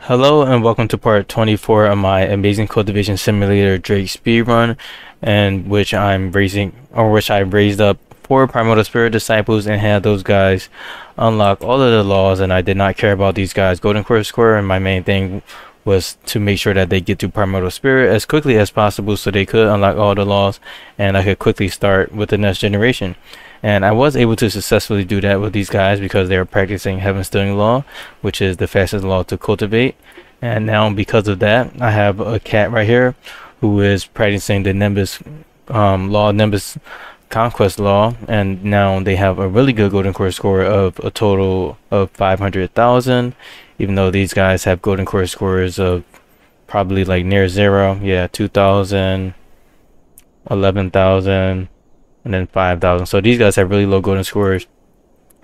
Hello and welcome to part 24 of my amazing cultivation simulator Drake speedrun, and which I raised up 4 primordial spirit disciples and had those guys unlock all of the laws, and I did not care about these guys golden core score, and my main thing was to make sure that they get to primordial spirit as quickly as possible so they could unlock all the laws and I could quickly start with the next generation. And I was able to successfully do that with these guys because they were practicing Heaven Stealing Law, which is the fastest law to cultivate. And now because of that, I have a cat right here who is practicing the Nimbus law, Nimbus Conquest Law, and now they have a really good golden core score of a total of 500,000, even though these guys have golden core scores of probably like near zero. Yeah, 2,000, 11,000, and then 5,000. So these guys have really low golden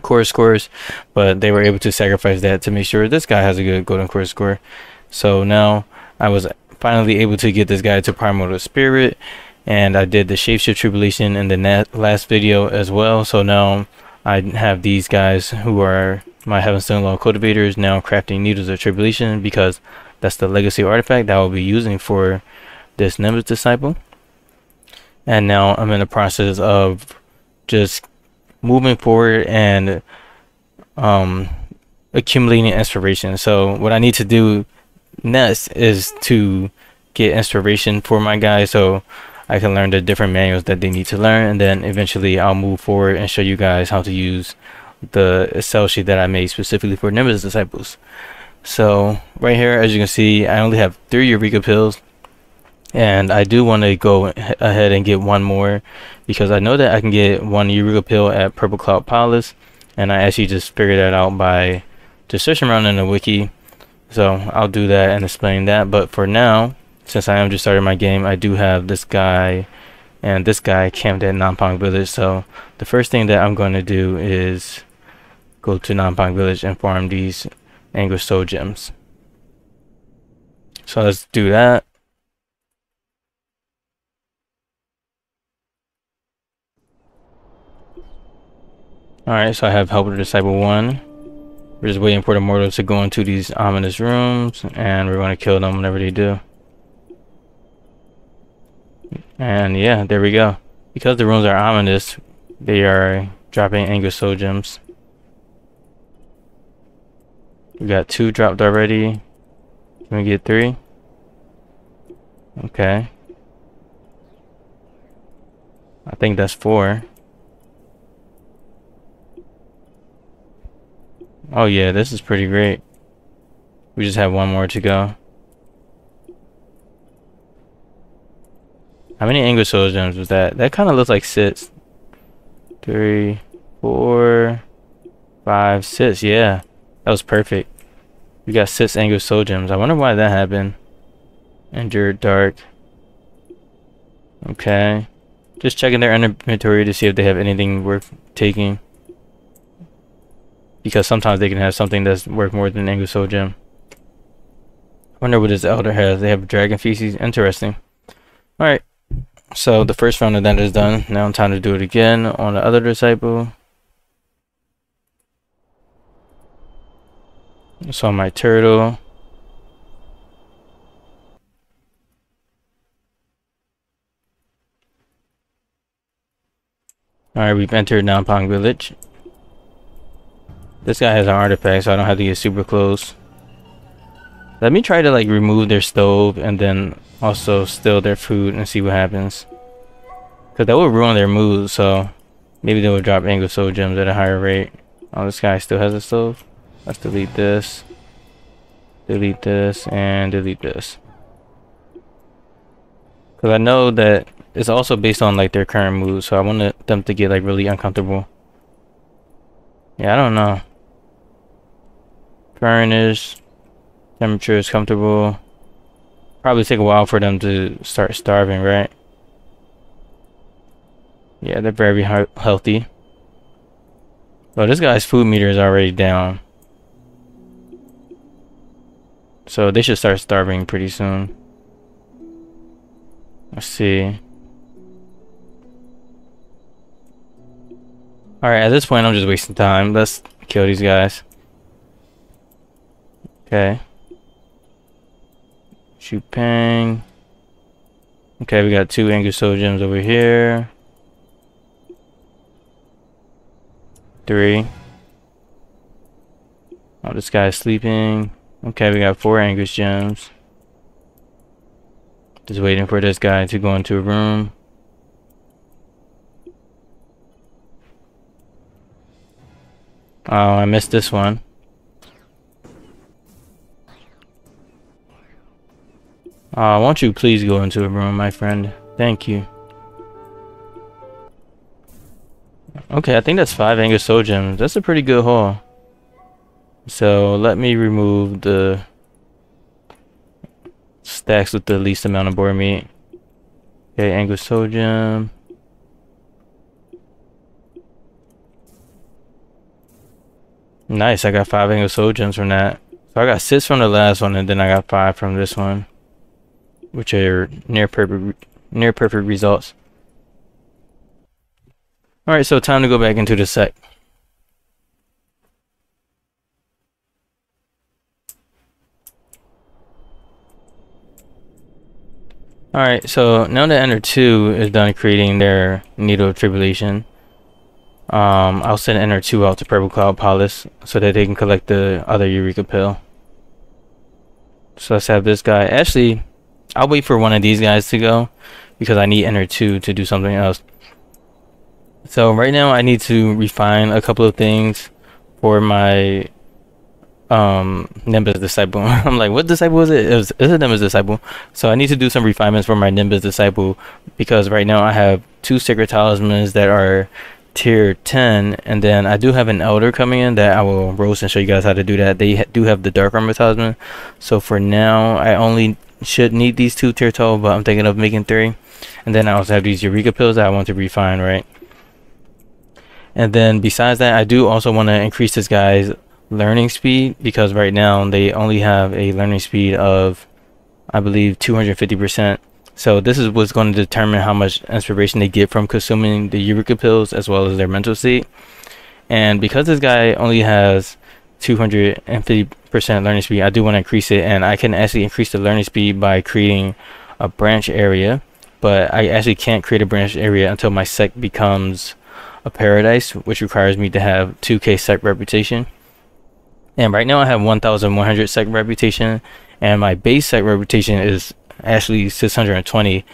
core scores, but they were able to sacrifice that to make sure this guy has a good golden core score. So now I was finally able to get this guy to primordial spirit, and I did the shapeshift tribulation in the last video as well. So now I have these guys who are my Heaven Stealing Law cultivators now crafting needles of tribulation, because that's the legacy artifact that I will be using for this Nimbus disciple. And now I'm in the process of just moving forward and accumulating inspiration. So what I need to do next is to get inspiration for my guys so I can learn the different manuals that they need to learn, and then eventually I'll move forward and show you guys how to use the Excel sheet that I made specifically for Nimbus disciples. So right here, as you can see, I only have 3 Eureka pills, and I do want to go ahead and get one more because I know that I can get 1 Eureka pill at Purple Cloud Palace, and I actually just figured that out by just searching around in the wiki. So I'll do that and explain that, but for now, since I am just starting my game, I do have this guy and this guy camped at Nanpang village. So the first thing that I'm going to do is go to Nanpang village and farm these Anguish soul gems. So let's do that. Alright, so I have Helper Disciple 1. We're just waiting for the mortals to go into these ominous rooms, and we're going to kill them whenever they do. And yeah, there we go. Because the rooms are ominous, they are dropping Anguish soul gems. We got 2 dropped already. Can we get 3? Okay. I think that's 4. Oh yeah, this is pretty great. We just have 1 more to go. How many Anguish soul gems was that? That kind of looks like 6. 3, 4, 5, 6. Yeah, that was perfect. We got 6 Anguish soul gems. I wonder why that happened. Endured Dark. Okay. Just checking their inventory to see if they have anything worth taking, because sometimes they can have something that's worth more than an Anguish soul gem. I wonder what this elder has. They have dragon feces. Interesting. Alright. So the first round of that is done. Now it's time to do it again on the other disciple. So my turtle. Alright, we've entered Nanpang village. This guy has an artifact, so I don't have to get super close. Let me try to like remove their stove and then also steal their food and see what happens, because that would ruin their mood. So maybe they will drop Anguish soul gems at a higher rate. Oh, this guy still has a stove. Let's delete this, and delete this, because I know that it's also based on like their current mood, so I want them to get like really uncomfortable. Yeah, I don't know. Furnish, temperature is comfortable. Probably take a while for them to start starving, right? Yeah, they're very healthy. Well, this guy's food meter is already down, so they should start starving pretty soon. Let's see. Alright, at this point I'm just wasting time. Let's kill these guys. Okay. Shoot Pang. Okay, we got 2 Anguish Soul Gems over here. 3. Oh, this guy's sleeping. Okay, we got 4 Anguish Gems. Just waiting for this guy to go into a room. Oh, I missed this one. Won't you please go into a room, my friend? Thank you. Okay, I think that's 5 Anguish Soul Gems. That's a pretty good haul. So let me remove the stacks with the least amount of boar meat. Okay, Anguish Soul Gem. Nice, I got 5 Anguish Soul Gems from that. So I got 6 from the last one, and then I got 5 from this one, which are near perfect results. Alright, so time to go back into the sec. Alright, so now that Ender 2 is done creating their Needle of Tribulation, I'll send Ender 2 out to Purple Cloud Palace so that they can collect the other Eureka pill. So let's have this guy. Actually, I'll wait for one of these guys to go because I need Ender 2 to do something else. So right now I need to refine a couple of things for my Nimbus Disciple. I'm like, what disciple is it? It's a Nimbus Disciple. So I need to do some refinements for my Nimbus Disciple because right now I have 2 Sacred Talismans that are tier 10, and then I do have an Elder coming in that I will roast and show you guys how to do that. They do have the Dark Armor Talisman. So for now I only should need these 2 tier 12, but I'm thinking of making 3. And then I also have these Eureka pills that I want to refine, right? And then besides that, I do also want to increase this guy's learning speed because right now they only have a learning speed of, I believe, 250%. So this is what's going to determine how much inspiration they get from consuming the Eureka pills as well as their mental state. And because this guy only has 250% learning speed, I do want to increase it, and I can actually increase the learning speed by creating a branch area, but I actually can't create a branch area until my sec becomes a paradise, which requires me to have 2k sec reputation. And right now I have 1100 sec reputation, and my base sec reputation is actually 620.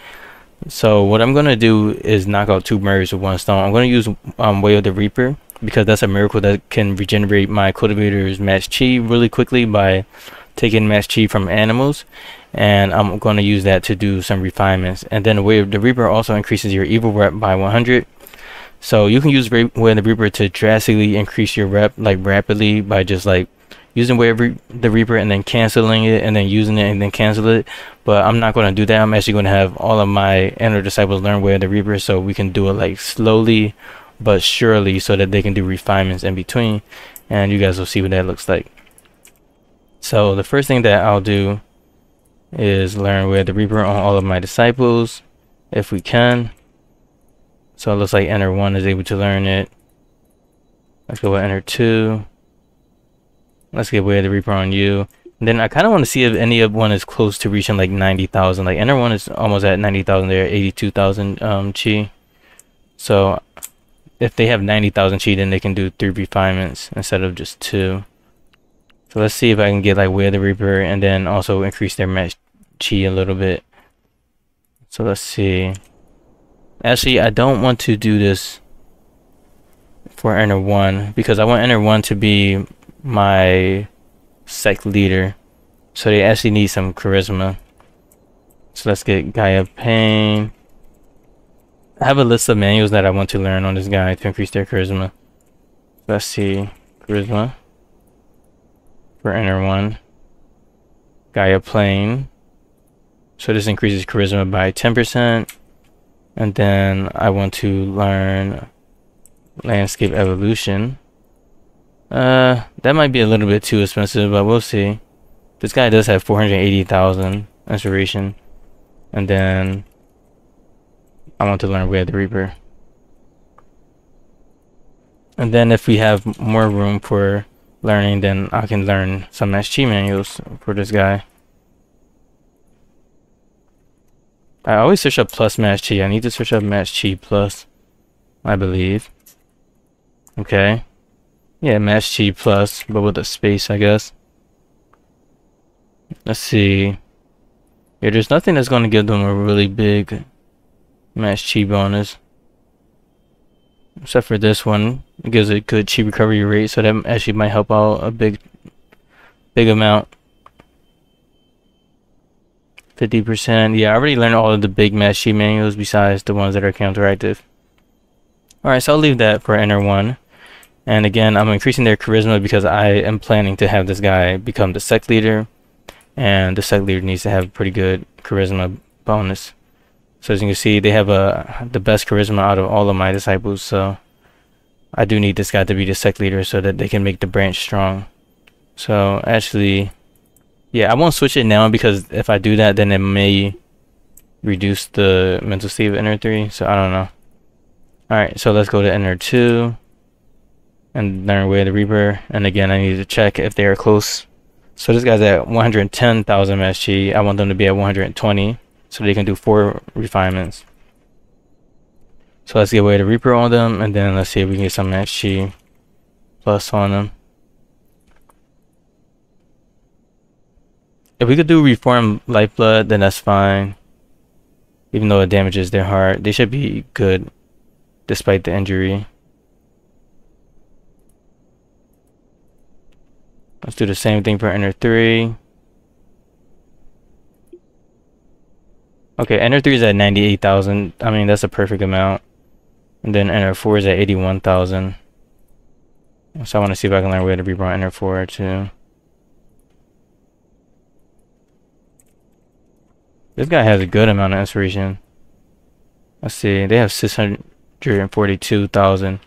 So what I'm gonna do is knock out 2 birds with 1 stone. I'm gonna use Way of the Reaper because that's a miracle that can regenerate my cultivator's match chi really quickly by taking match chi from animals, and I'm gonna use that to do some refinements. And then Way of the Reaper also increases your evil rep by 100. So you can use Way of the Reaper to drastically increase your rep like rapidly by just like using Way of the Reaper and then canceling it and then using it and then cancel it. But I'm not going to do that. I'm actually going to have all of my Ender disciples learn Way of the Reaper so we can do it like slowly but surely so that they can do refinements in between, and you guys will see what that looks like. So the first thing that I'll do is learn Way of the Reaper on all of my disciples if we can. So it looks like Ender 1 is able to learn it. Let's go with Ender 2. Let's get Way of the Reaper on you. And then I kind of want to see if any of one is close to reaching like 90,000. Like Ender 1 is almost at 90,000 there, 82,000 chi. So if they have 90,000 chi, then they can do 3 refinements instead of just 2. So let's see if I can get like Way of the Reaper and then also increase their match chi a little bit. So let's see. Actually, I don't want to do this for Ender 1 because I want Ender 1 to be my sect leader, so they actually need some charisma. So let's get Gaia Pain. I have a list of manuals that I want to learn on this guy to increase their charisma. Let's see, charisma for Ender 1, Gaia Plane. So this increases charisma by 10%. And then I want to learn Landscape Evolution. That might be a little bit too expensive, but we'll see. This guy does have 480,000 inspiration. And then I want to learn Way of the Reaper. And then if we have more room for learning, then I can learn some SG manuals for this guy. I always search up plus match chi. I need to search up match chi plus, I believe. Okay. Yeah, match chi plus, but with a space, I guess. Let's see. Yeah, there's nothing that's going to give them a really big match chi bonus. Except for this one. It gives a good chi recovery rate, so that actually might help out a big amount. 50%. Yeah, I already learned all of the big match chi manuals besides the ones that are counteractive. Alright, so I'll leave that for Enter 1. And again, I'm increasing their charisma because I am planning to have this guy become the sect leader. And the sect leader needs to have pretty good charisma bonus. So as you can see, they have the best charisma out of all of my disciples. So I do need this guy to be the sect leader so that they can make the branch strong. So actually, yeah, I won't switch it now because if I do that, then it may reduce the mental state of Enter 3. So I don't know. Alright, so let's go to Enter 2 and learn Way of the Reaper. And again, I need to check if they are close. So this guy's at 110,000 match chi. I want them to be at 120 so they can do 4 refinements. So let's get Way of the Reaper on them, and then let's see if we can get some match chi plus on them. If we could do Reform Lifeblood, then that's fine. Even though it damages their heart, they should be good despite the injury. Let's do the same thing for Enter 3. Okay, Enter 3 is at 98,000. I mean, that's a perfect amount. And then Enter 4 is at 81,000. So I want to see if I can learn Way to Reaper on Enter 4 too. This guy has a good amount of inspiration. Let's see, they have 642,000.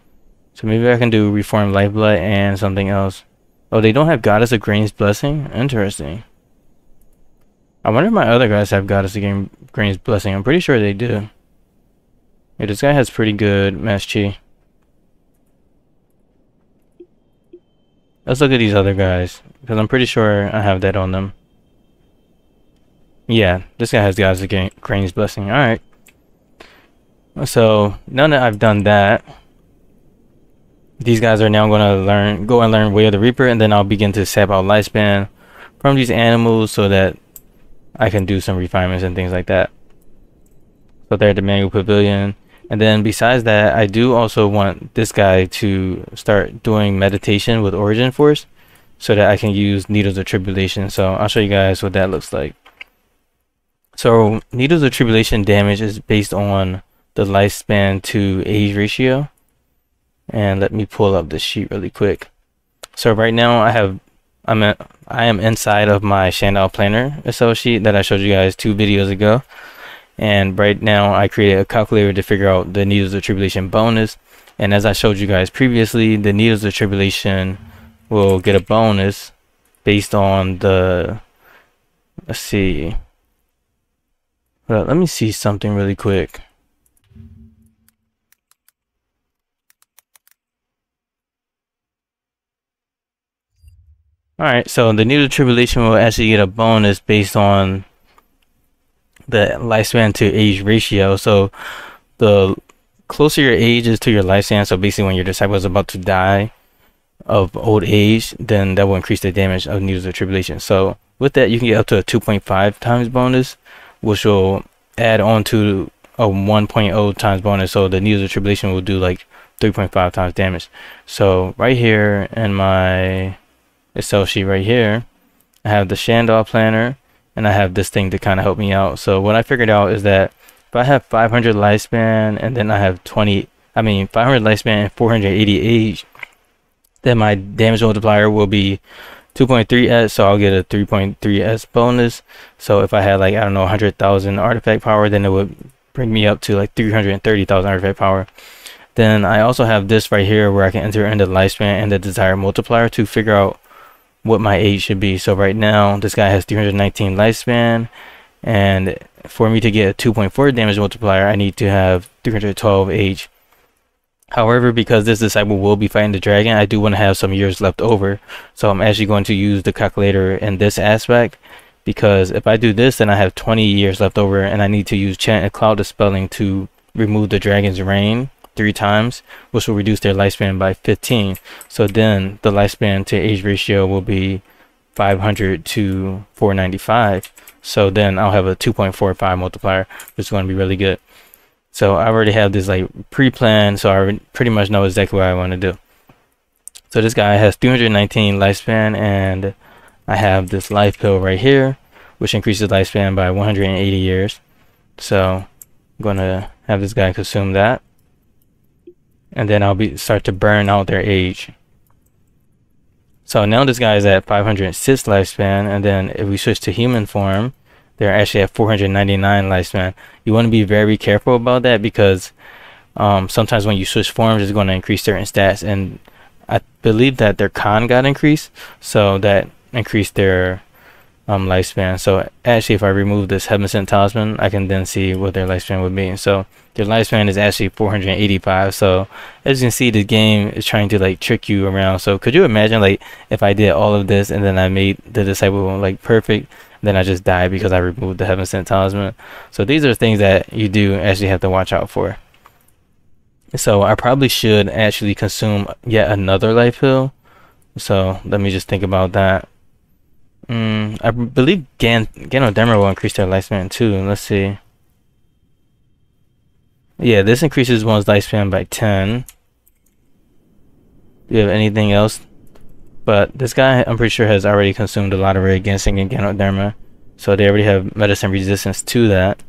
So maybe I can do Reform Lifeblood and something else. Oh, they don't have Goddess of Grain's Blessing? Interesting. I wonder if my other guys have Goddess of Grain's Blessing. I'm pretty sure they do. Yeah, this guy has pretty good match chi. Let's look at these other guys, because I'm pretty sure I have that on them. Yeah, this guy has Goddess of Grain's Blessing. Alright. So, now that I've done that, these guys are now going to go and learn Way of the Reaper, and then I'll begin to sap out lifespan from these animals so that I can do some refinements and things like that. So they're at the manual pavilion. And then besides that, I do also want this guy to start doing meditation with Origin Force so that I can use Needles of Tribulation. So I'll show you guys what that looks like. So Needles of Tribulation damage is based on the lifespan to age ratio. And let me pull up this sheet really quick. So right now I am inside of my Shandao Planner Excel sheet that I showed you guys 2 videos ago. And right now I created a calculator to figure out the Needles of Tribulation bonus. And as I showed you guys previously, the Needles of Tribulation will get a bonus based on the, let's see. Let me see something really quick. Alright, so the Needle of Tribulation will actually get a bonus based on the lifespan to age ratio. So the closer your age is to your lifespan, so basically when your disciple is about to die of old age, then that will increase the damage of Needles of Tribulation. So with that, you can get up to a 2.5 times bonus, which will add on to a 1.0 times bonus. So the Needles of Tribulation will do like 3.5 times damage. So right here in my Excel sheet right here, I have the Shandao Planner, and I have this thing to kind of help me out. So what I figured out is that if I have 500 lifespan and then I have 500 lifespan and 480 age, then my damage multiplier will be 2.3s, so I'll get a 3.3s bonus. So if I had like, I don't know, 100,000 artifact power, then it would bring me up to like 330,000 artifact power. Then I also have this right here where I can enter in the lifespan and the desired multiplier to figure out what my age should be. So right now this guy has 319 lifespan, and for me to get a 2.4 damage multiplier I need to have 312 age. However, because this disciple will be fighting the dragon, I do want to have some years left over, so I'm actually going to use the calculator in this aspect, because if I do this, then I have 20 years left over, and I need to use chant and cloud dispelling to remove the dragon's reign 3 times, which will reduce their lifespan by 15. So then the lifespan to age ratio will be 500 to 495. So then I'll have a 2.45 multiplier, which is going to be really good. So I already have this like pre-planned, so I pretty much know exactly what I want to do. So this guy has 319 lifespan, and I have this life pill right here, which increases lifespan by 180 years. So I'm going to have this guy consume that, and then I'll start to burn out their age. So now this guy is at 506 lifespan, and then if we switch to human form, they're actually at 499 lifespan. You want to be very careful about that, because sometimes when you switch forms, it's going to increase certain stats, and I believe that their con got increased, so that increased their lifespan. So actually, if I remove this Heaven Sent Talisman, I can then see what their lifespan would be. So their lifespan is actually 485. So as you can see, the game is trying to like trick you around. So could you imagine like if I did all of this and then I made the disciple like perfect, then I just died because I removed the Heaven Sent Talisman? So these are things that you do actually have to watch out for. So I probably should actually consume yet another life pill. So let me just think about that. I believe Ganoderma will increase their lifespan too. Let's see. Yeah, this increases one's lifespan by 10. Do you have anything else? But this guy, I'm pretty sure, has already consumed a lot of Ray Ginseng and Ganoderma, so they already have medicine resistance to that.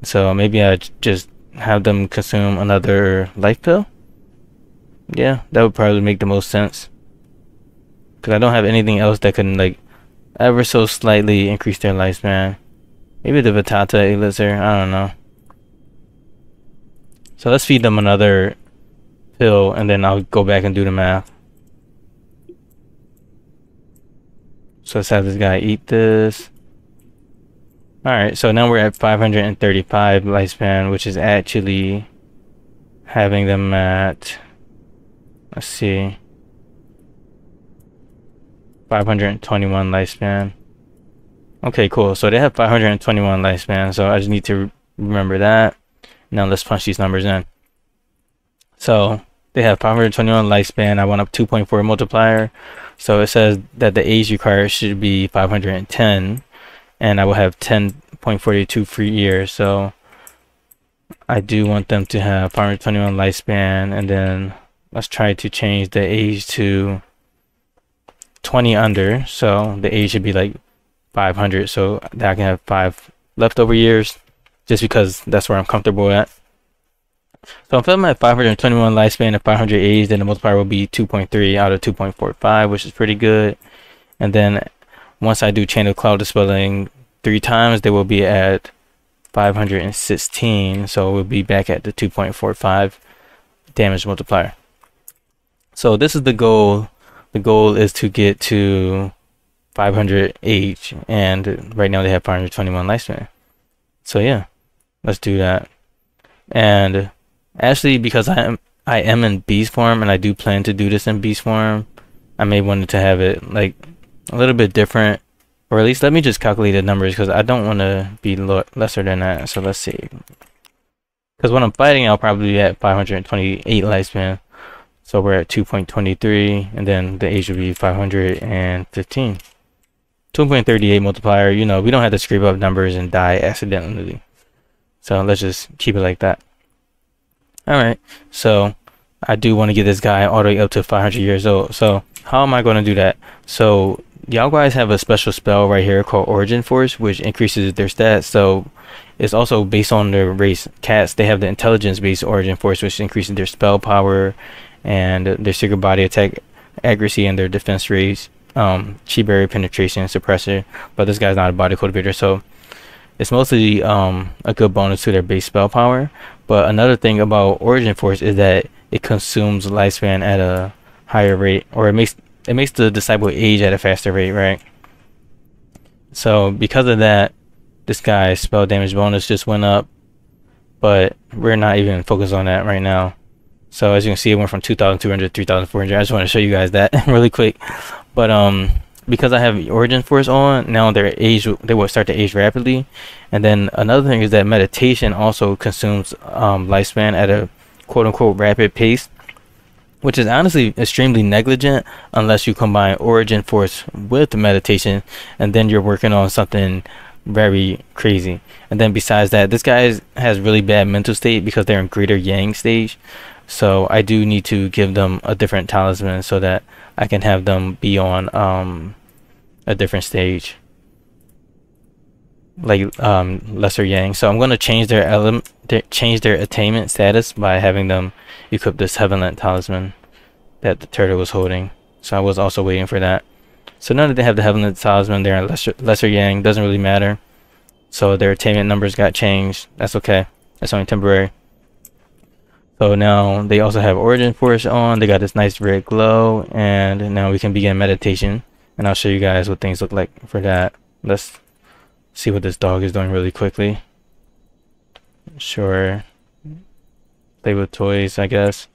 So maybe I just have them consume another life pill. Yeah, that would probably make the most sense, because I don't have anything else that can like ever so slightly increase their lifespan. Maybe the Vitata Elixir, I don't know. So let's feed them another pill, and then I'll go back and do the math. So let's have this guy eat this. Alright, so now we're at 535 lifespan, which is actually having them at, let's see, 521 lifespan. Okay, cool. So they have 521 lifespan, so I just need to remember that. Now let's punch these numbers in. So they have 521 lifespan. I went up 2.4 multiplier. So it says that the age required should be 510, and I will have 10.42 free years. So I do want them to have 521 lifespan, and then let's try to change the age to 20 under, so the age should be like 500, so that I can have 5 leftover years, just because that's where I'm comfortable at. So if I'm at 521 lifespan and 500 age, then the multiplier will be 2.3 out of 2.45, which is pretty good. And then once I do Chain of Cloud Dispelling 3 times, they will be at 516, so we'll be back at the 2.45 damage multiplier. So this is the goal. The goal is to get to 500 age, and right now they have 521 lifespan. So yeah, let's do that. And actually, because I am in beast form, and I do plan to do this in beast form, I may want to have it like a little bit different, or at least let me just calculate the numbers, because I don't want to be lesser than that. So let's see, because when I'm fighting, I'll probably be at 528 lifespan. So we're at 2.23, and then the age will be 515. 2.38 multiplier, you know, we don't have to scrape up numbers and die accidentally. So let's just keep it like that. Alright, so I do want to get this guy all the way up to 500 years old. So how am I going to do that? So Yaoguis have a special spell right here called Origin Force, which increases their stats. So it's also based on their race. Cats, they have the intelligence based Origin Force, which increases their spell power and their secret body attack accuracy and their defense rates, chi barrier penetration, suppressor. But this guy's not a body cultivator, so it's mostly a good bonus to their base spell power. But another thing about Origin Force is that it consumes lifespan at a higher rate, or it makes the disciple age at a faster rate, right? So because of that, this guy's spell damage bonus just went up, but we're not even focused on that right now. So as you can see, it went from 2,200 to 3,400. I just want to show you guys that really quick. But because I have Origin Force on, now they will start to age rapidly. And then another thing is that meditation also consumes lifespan at a quote unquote rapid pace, which is honestly extremely negligent unless you combine Origin Force with meditation, and then you're working on something very crazy. And then besides that, this guy has really bad mental state because they're in greater yang stage. So I do need to give them a different talisman so that I can have them be on a different stage, like lesser yang. So I'm going to change their attainment status by having them equip this Heavenland talisman that the turtle was holding. So I was also waiting for that. So now that they have the Heavenland talisman, they're in lesser yang. Doesn't really matter. So their attainment numbers got changed. That's okay. That's only temporary. So now they also have Origin Force on. They got this nice red glow, and now we can begin meditation. And I'll show you guys what things look like for that. Let's see what this dog is doing really quickly. Sure. Play with toys, I guess.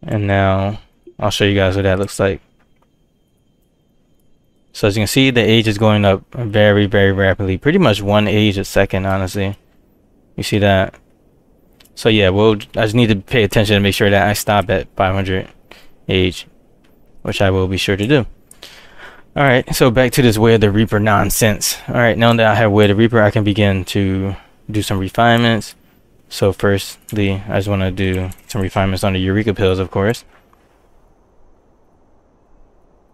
And now I'll show you guys what that looks like. So as you can see, the age is going up very, very rapidly. Pretty much one age a second, honestly. You see that? So yeah, I just need to pay attention to make sure that I stop at 500 age, which I will be sure to do. Alright, so back to this Way of the Reaper nonsense. Alright, now that I have Way of the Reaper, I can begin to do some refinements. So firstly, I just want to do some refinements on the Eureka pills, of course.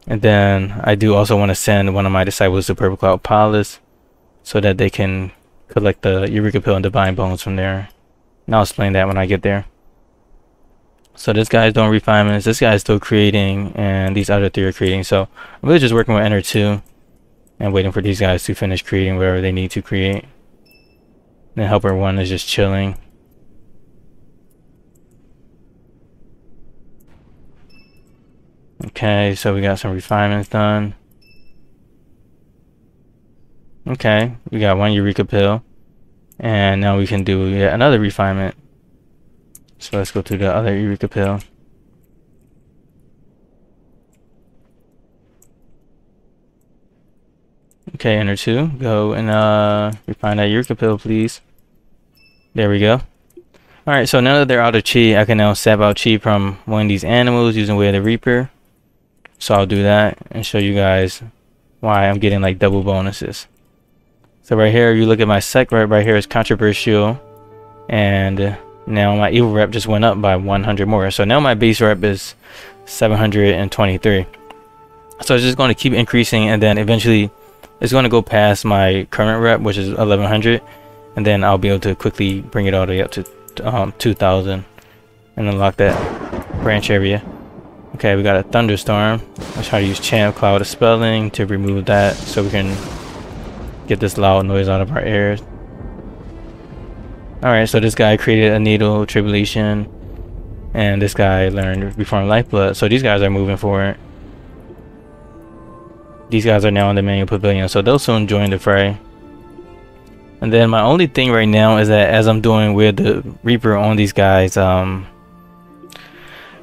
And then I do also want to send one of my disciples to Purple Cloud Palace so that they can collect the Eureka pill and divine bones from there. And I'll explain that when I get there. So this guy's doing refinements, this guy's still creating, and these other three are creating. So I'm really just working with Enter 2 and waiting for these guys to finish creating whatever they need to create. Then Helper 1 is just chilling. Okay, so we got some refinements done. Okay, we got one Eureka pill. And now we can do yet another refinement. So let's go to the other Eureka pill. Okay, Enter 2. Go and refine that Eureka pill, please. There we go. Alright, so now that they're out of chi, I can now sap out chi from one of these animals using Way of the Reaper. So I'll do that and show you guys why I'm getting like double bonuses. So right here, you look at my sec right here is controversial, and now my evil rep just went up by 100 more. So now my base rep is 723. So it's just going to keep increasing, and then eventually it's going to go past my current rep, which is 1100, and then I'll be able to quickly bring it all the way up to 2000 and unlock that branch area. Okay, we got a thunderstorm. Let's try to use Chant Cloud of Spelling to remove that so we can get this loud noise out of our ears. Alright, so this guy created a needle, Tribulation, and this guy learned Reform Lifeblood. So these guys are moving forward. These guys are now in the manual pavilion, so they'll soon join the fray. And then my only thing right now is that as I'm doing with the Reaper on these guys,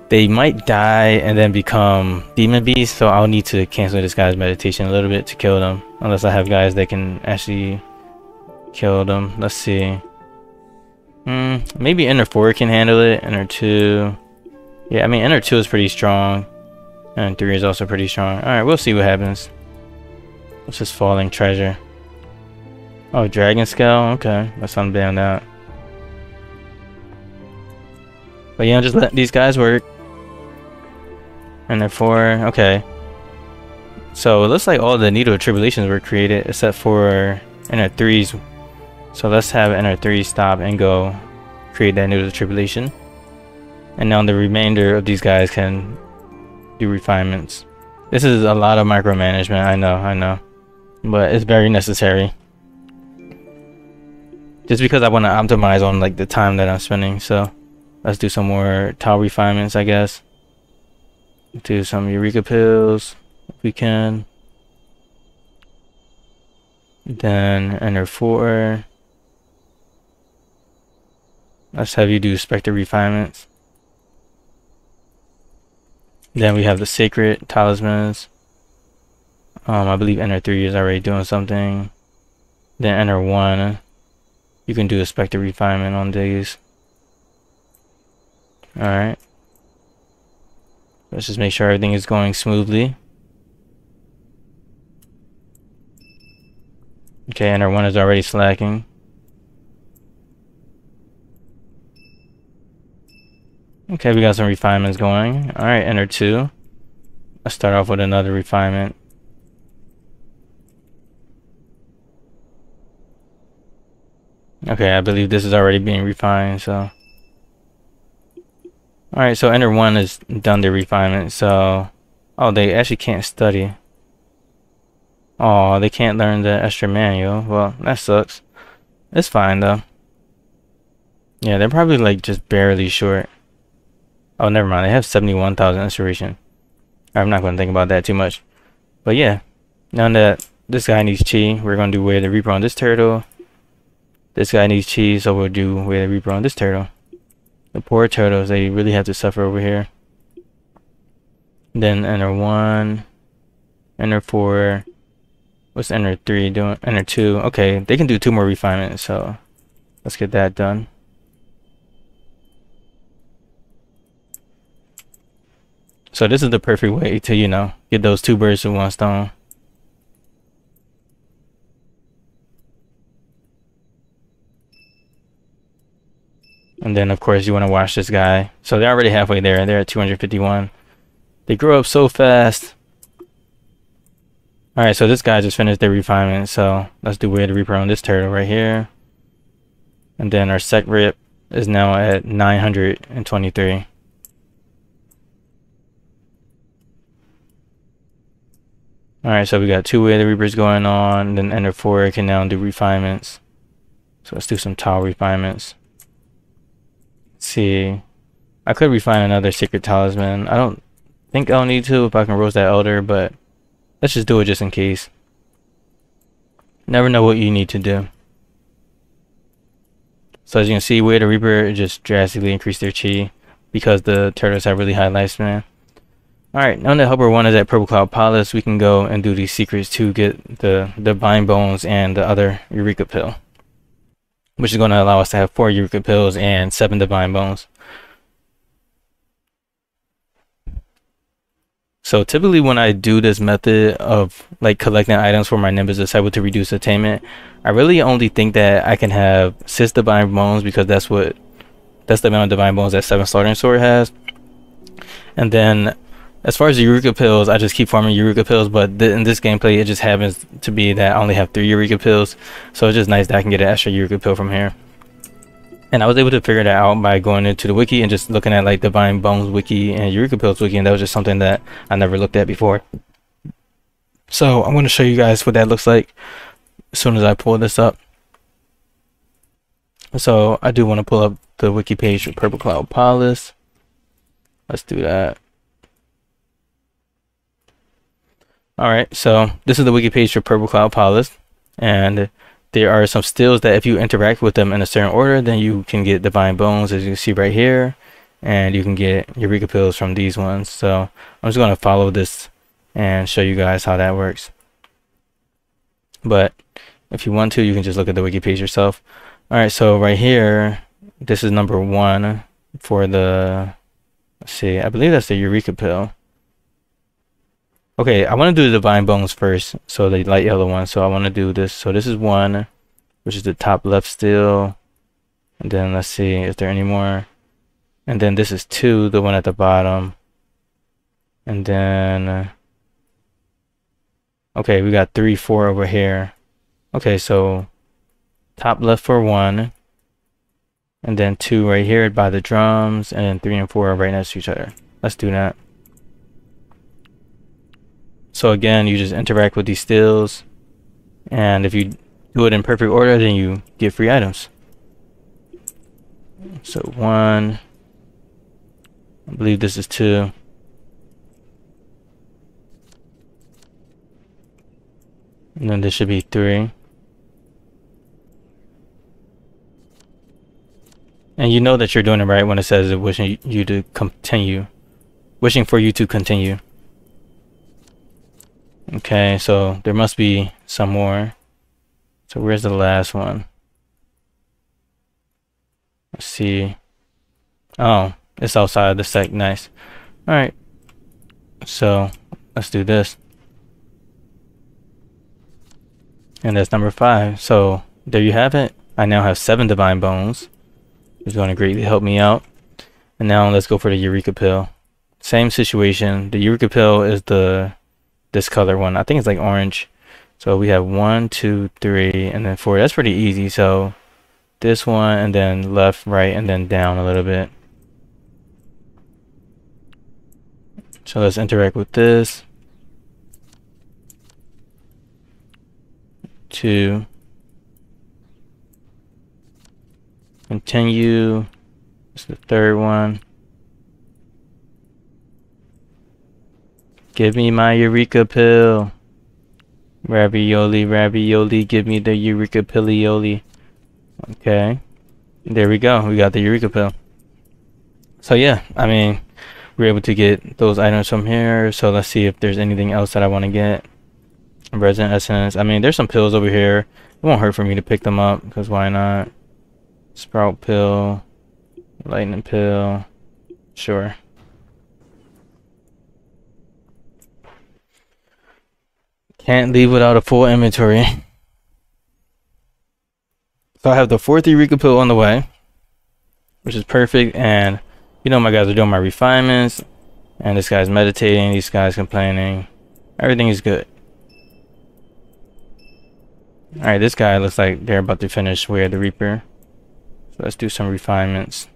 they might die and then become demon beasts, so I'll need to cancel this guy's meditation a little bit to kill them, unless I have guys that can actually kill them. Let's see. Maybe Enter 4 can handle it. Enter 2. Yeah, I mean Enter 2 is pretty strong. Enter 3 is also pretty strong. Alright, we'll see what happens. What's this falling treasure? Oh, Dragon Scale? Okay, let's unban that. But yeah, just let these guys work. Enter 4, okay. So it looks like all the Needle of Tribulations were created except for Enter 3's. So let's have Enter 3 stop and go create that Needle of Tribulation. And now the remainder of these guys can do refinements. This is a lot of micromanagement, I know. But it's very necessary. Just because I want to optimize on like the time that I'm spending. So let's do some more tile refinements, I guess. Do some Eureka pills if we can. Then Enter 4. Let's have you do Spectre refinements. Then we have the sacred talismans. I believe enter 3 is already doing something. Then enter 1, you can do a spectre refinement on these. Alright. Let's just make sure everything is going smoothly. Okay, enter 1 is already slacking. Okay, we got some refinements going. Alright, enter 2. Let's start off with another refinement. Okay, I believe this is already being refined, so. Alright, so enter 1 is done the refinement, so. Oh, they actually can't study. Oh, they can't learn the extra manual. Well, that sucks. It's fine, though. Yeah, they're probably like just barely short. Oh, never mind. They have 71,000 inspiration. I'm not going to think about that too much. But yeah, now that this guy needs chi, we're going to do Way of the Reaper on this turtle. This guy needs chi, so we'll do Way of the Reaper on this turtle. The poor turtles, they really have to suffer over here. Then enter 1, enter 4. What's enter 3 doing? Enter 2. Okay, they can do 2 more refinements, so let's get that done. So this is the perfect way to, you know, get those 2 birds with 1 stone. And then of course you want to watch this guy. So they're already halfway there. They're at 251. They grow up so fast. Alright, so this guy just finished their refinement. So let's do Way of the Reaper on this turtle right here. And then our sec rip is now at 923. Alright, so we got 2 Way of the Reapers going on. Then enter 4 can now do refinements. So let's do some tile refinements. Let's see. I could refine another secret talisman. I don't think I'll need to if I can roast that elder, but let's just do it just in case. Never know what you need to do. So as you can see, Way of the Reaper just drastically increased their chi because the turtles have really high lifespan. Alright, now that Helper 1 is at Purple Cloud Palace, we can go and do these secrets to get the Divine Bones and the other Eureka Pill, which is going to allow us to have 4 Eureka Pills and 7 Divine Bones. So typically when I do this method of like collecting items for my Nimbus Disciple to reduce attainment, I really only think that I can have 6 Divine Bones because that's the amount of Divine Bones that 7 Slaughtering Sword has. And then as far as the Eureka Pills, I just keep farming Eureka Pills, but in this gameplay it just happens to be that I only have 3 Eureka Pills, so it's just nice that I can get an extra Eureka Pill from here. And I was able to figure that out by going into the wiki and just looking at like Divine Bones wiki and Eureka Pills wiki, and that was just something that I never looked at before. So I'm going to show you guys what that looks like as soon as I pull this up. So I do want to pull up the wiki page for Purple Cloud Palace. Let's do that. Alright, so this is the wiki page for Purple Cloud Palace, and there are some stills that if you interact with them in a certain order, then you can get Divine Bones, as you can see right here, and you can get Eureka Pills from these ones. So I'm just going to follow this and show you guys how that works. But if you want to, you can just look at the wiki page yourself. Alright, so right here, this is number 1 for the, let's see, I believe that's the Eureka Pill. Okay, I want to do the Divine Bones first, so the light yellow one. So I want to do this. So this is 1, which is the top left still. And then let's see, is there any more? And then this is 2, the one at the bottom. And then, okay, we got 3, 4 over here. Okay, so top left for 1. And then 2 right here by the drums. And then 3 and 4 are right next to each other. Let's do that. So again, you just interact with these stills, and if you do it in perfect order, then you get free items. So 1, I believe this is 2. And then this should be 3. And you know that you're doing it right when it says it wishing you to continue wishing for you to continue. Okay, so there must be some more. So where's the last one? Let's see. Oh, it's outside the sec. Nice. Alright. So let's do this. And that's number 5. So there you have it. I now have 7 divine bones. It's going to greatly help me out. And now let's go for the Eureka pill. Same situation. The Eureka pill is this color one. I think it's like orange. So we have 1, 2, 3, and then 4. That's pretty easy. So this one, and then left, right, and then down a little bit. So let's interact with this. 2. Continue. This is the third one. Give me my Eureka pill. Ravioli, ravioli, give me the Eureka pillioli. Okay. There we go. We got the Eureka pill. So yeah, I mean, we're able to get those items from here. So let's see if there's anything else that I want to get. Resin essence. I mean, there's some pills over here. It won't hurt for me to pick them up, because why not? Sprout pill. Lightning pill. Sure. Can't leave without a full inventory. So I have the 4th Eureka pill on the way, which is perfect. And you know, my guys are doing my refinements, and this guy's meditating, these guys complaining. Everything is good. Alright, this guy looks like they're about to finish Way of the Reaper. So let's do some refinements.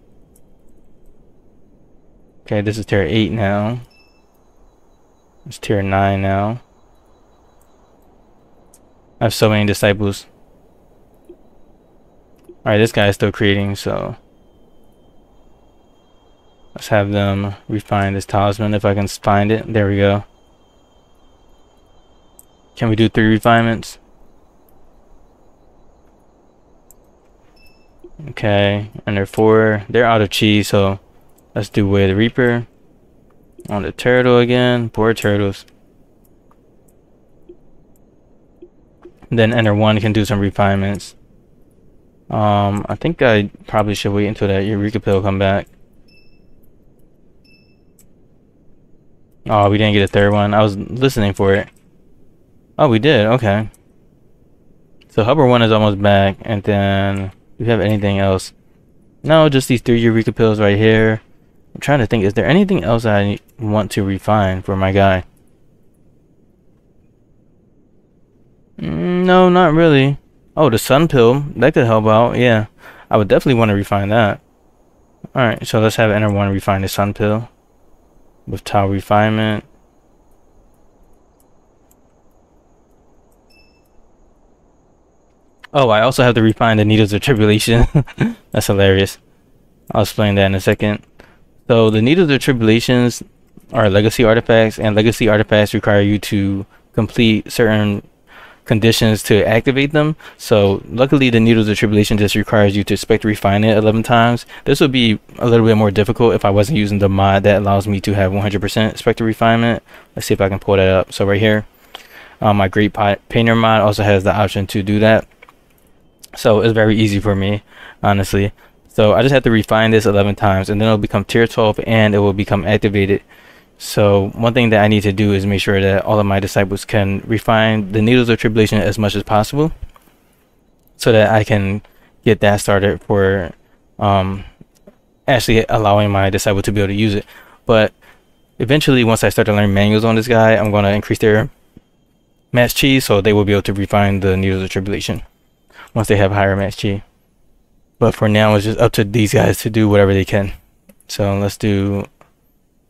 Okay, this is tier 8 now. It's tier 9 now. I have so many disciples. Alright, this guy is still creating, so let's have them refine this talisman if I can find it. There we go. Can we do 3 refinements? Okay, and they're 4. They're out of chi, so let's do Way of the Reaper. On the turtle again. Poor turtles. Then enter 1 can do some refinements. I think I probably should wait until that Eureka pill come back. Oh, we didn't get a 3rd one. I was listening for it. Oh, we did. Okay. So Hubber 1 is almost back. And then, do we have anything else? No, just these 3 Eureka pills right here. I'm trying to think, is there anything else I want to refine for my guy? No, not really. Oh, the sun pill. That could help out. Yeah. I would definitely want to refine that. Alright, so let's have enter 1 refine the sun pill. With tau refinement. Oh, I also have to refine the needles of tribulation. That's hilarious. I'll explain that in a second. So the needles of tribulations are legacy artifacts, and legacy artifacts require you to complete certain conditions to activate them. So luckily the needles of tribulation just requires you to spectre refine it 11 times. This would be a little bit more difficult if I wasn't using the mod that allows me to have 100% spectre refinement. Let's see if I can pull that up. So right here, my Great Painter mod also has the option to do that. So it's very easy for me, honestly. So I just have to refine this 11 times, and then it'll become tier 12 and it will become activated. So one thing that I need to do is make sure that all of my disciples can refine the needles of tribulation as much as possible, so that I can get that started for actually allowing my disciple to be able to use it. But eventually, once I start to learn manuals on this guy, I'm going to increase their match chi, so they will be able to refine the needles of tribulation once they have higher match chi. But for now, it's just up to these guys to do whatever they can. So let's do,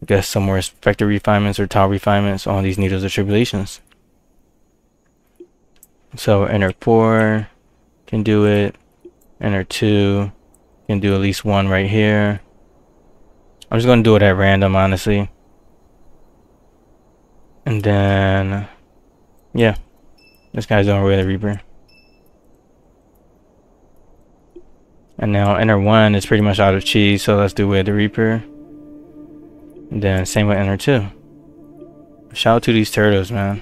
I guess, some more spectre refinements or tau refinements on these needles of tribulations. So enter 4 can do it. Enter 2 can do at least 1 right here. I'm just going to do it at random, honestly. And then, yeah, this guy's on Way of the Reaper. And now enter 1 is pretty much out of chi, so let's do Way of the Reaper. And then same with enter 2. Shout out to these turtles, man.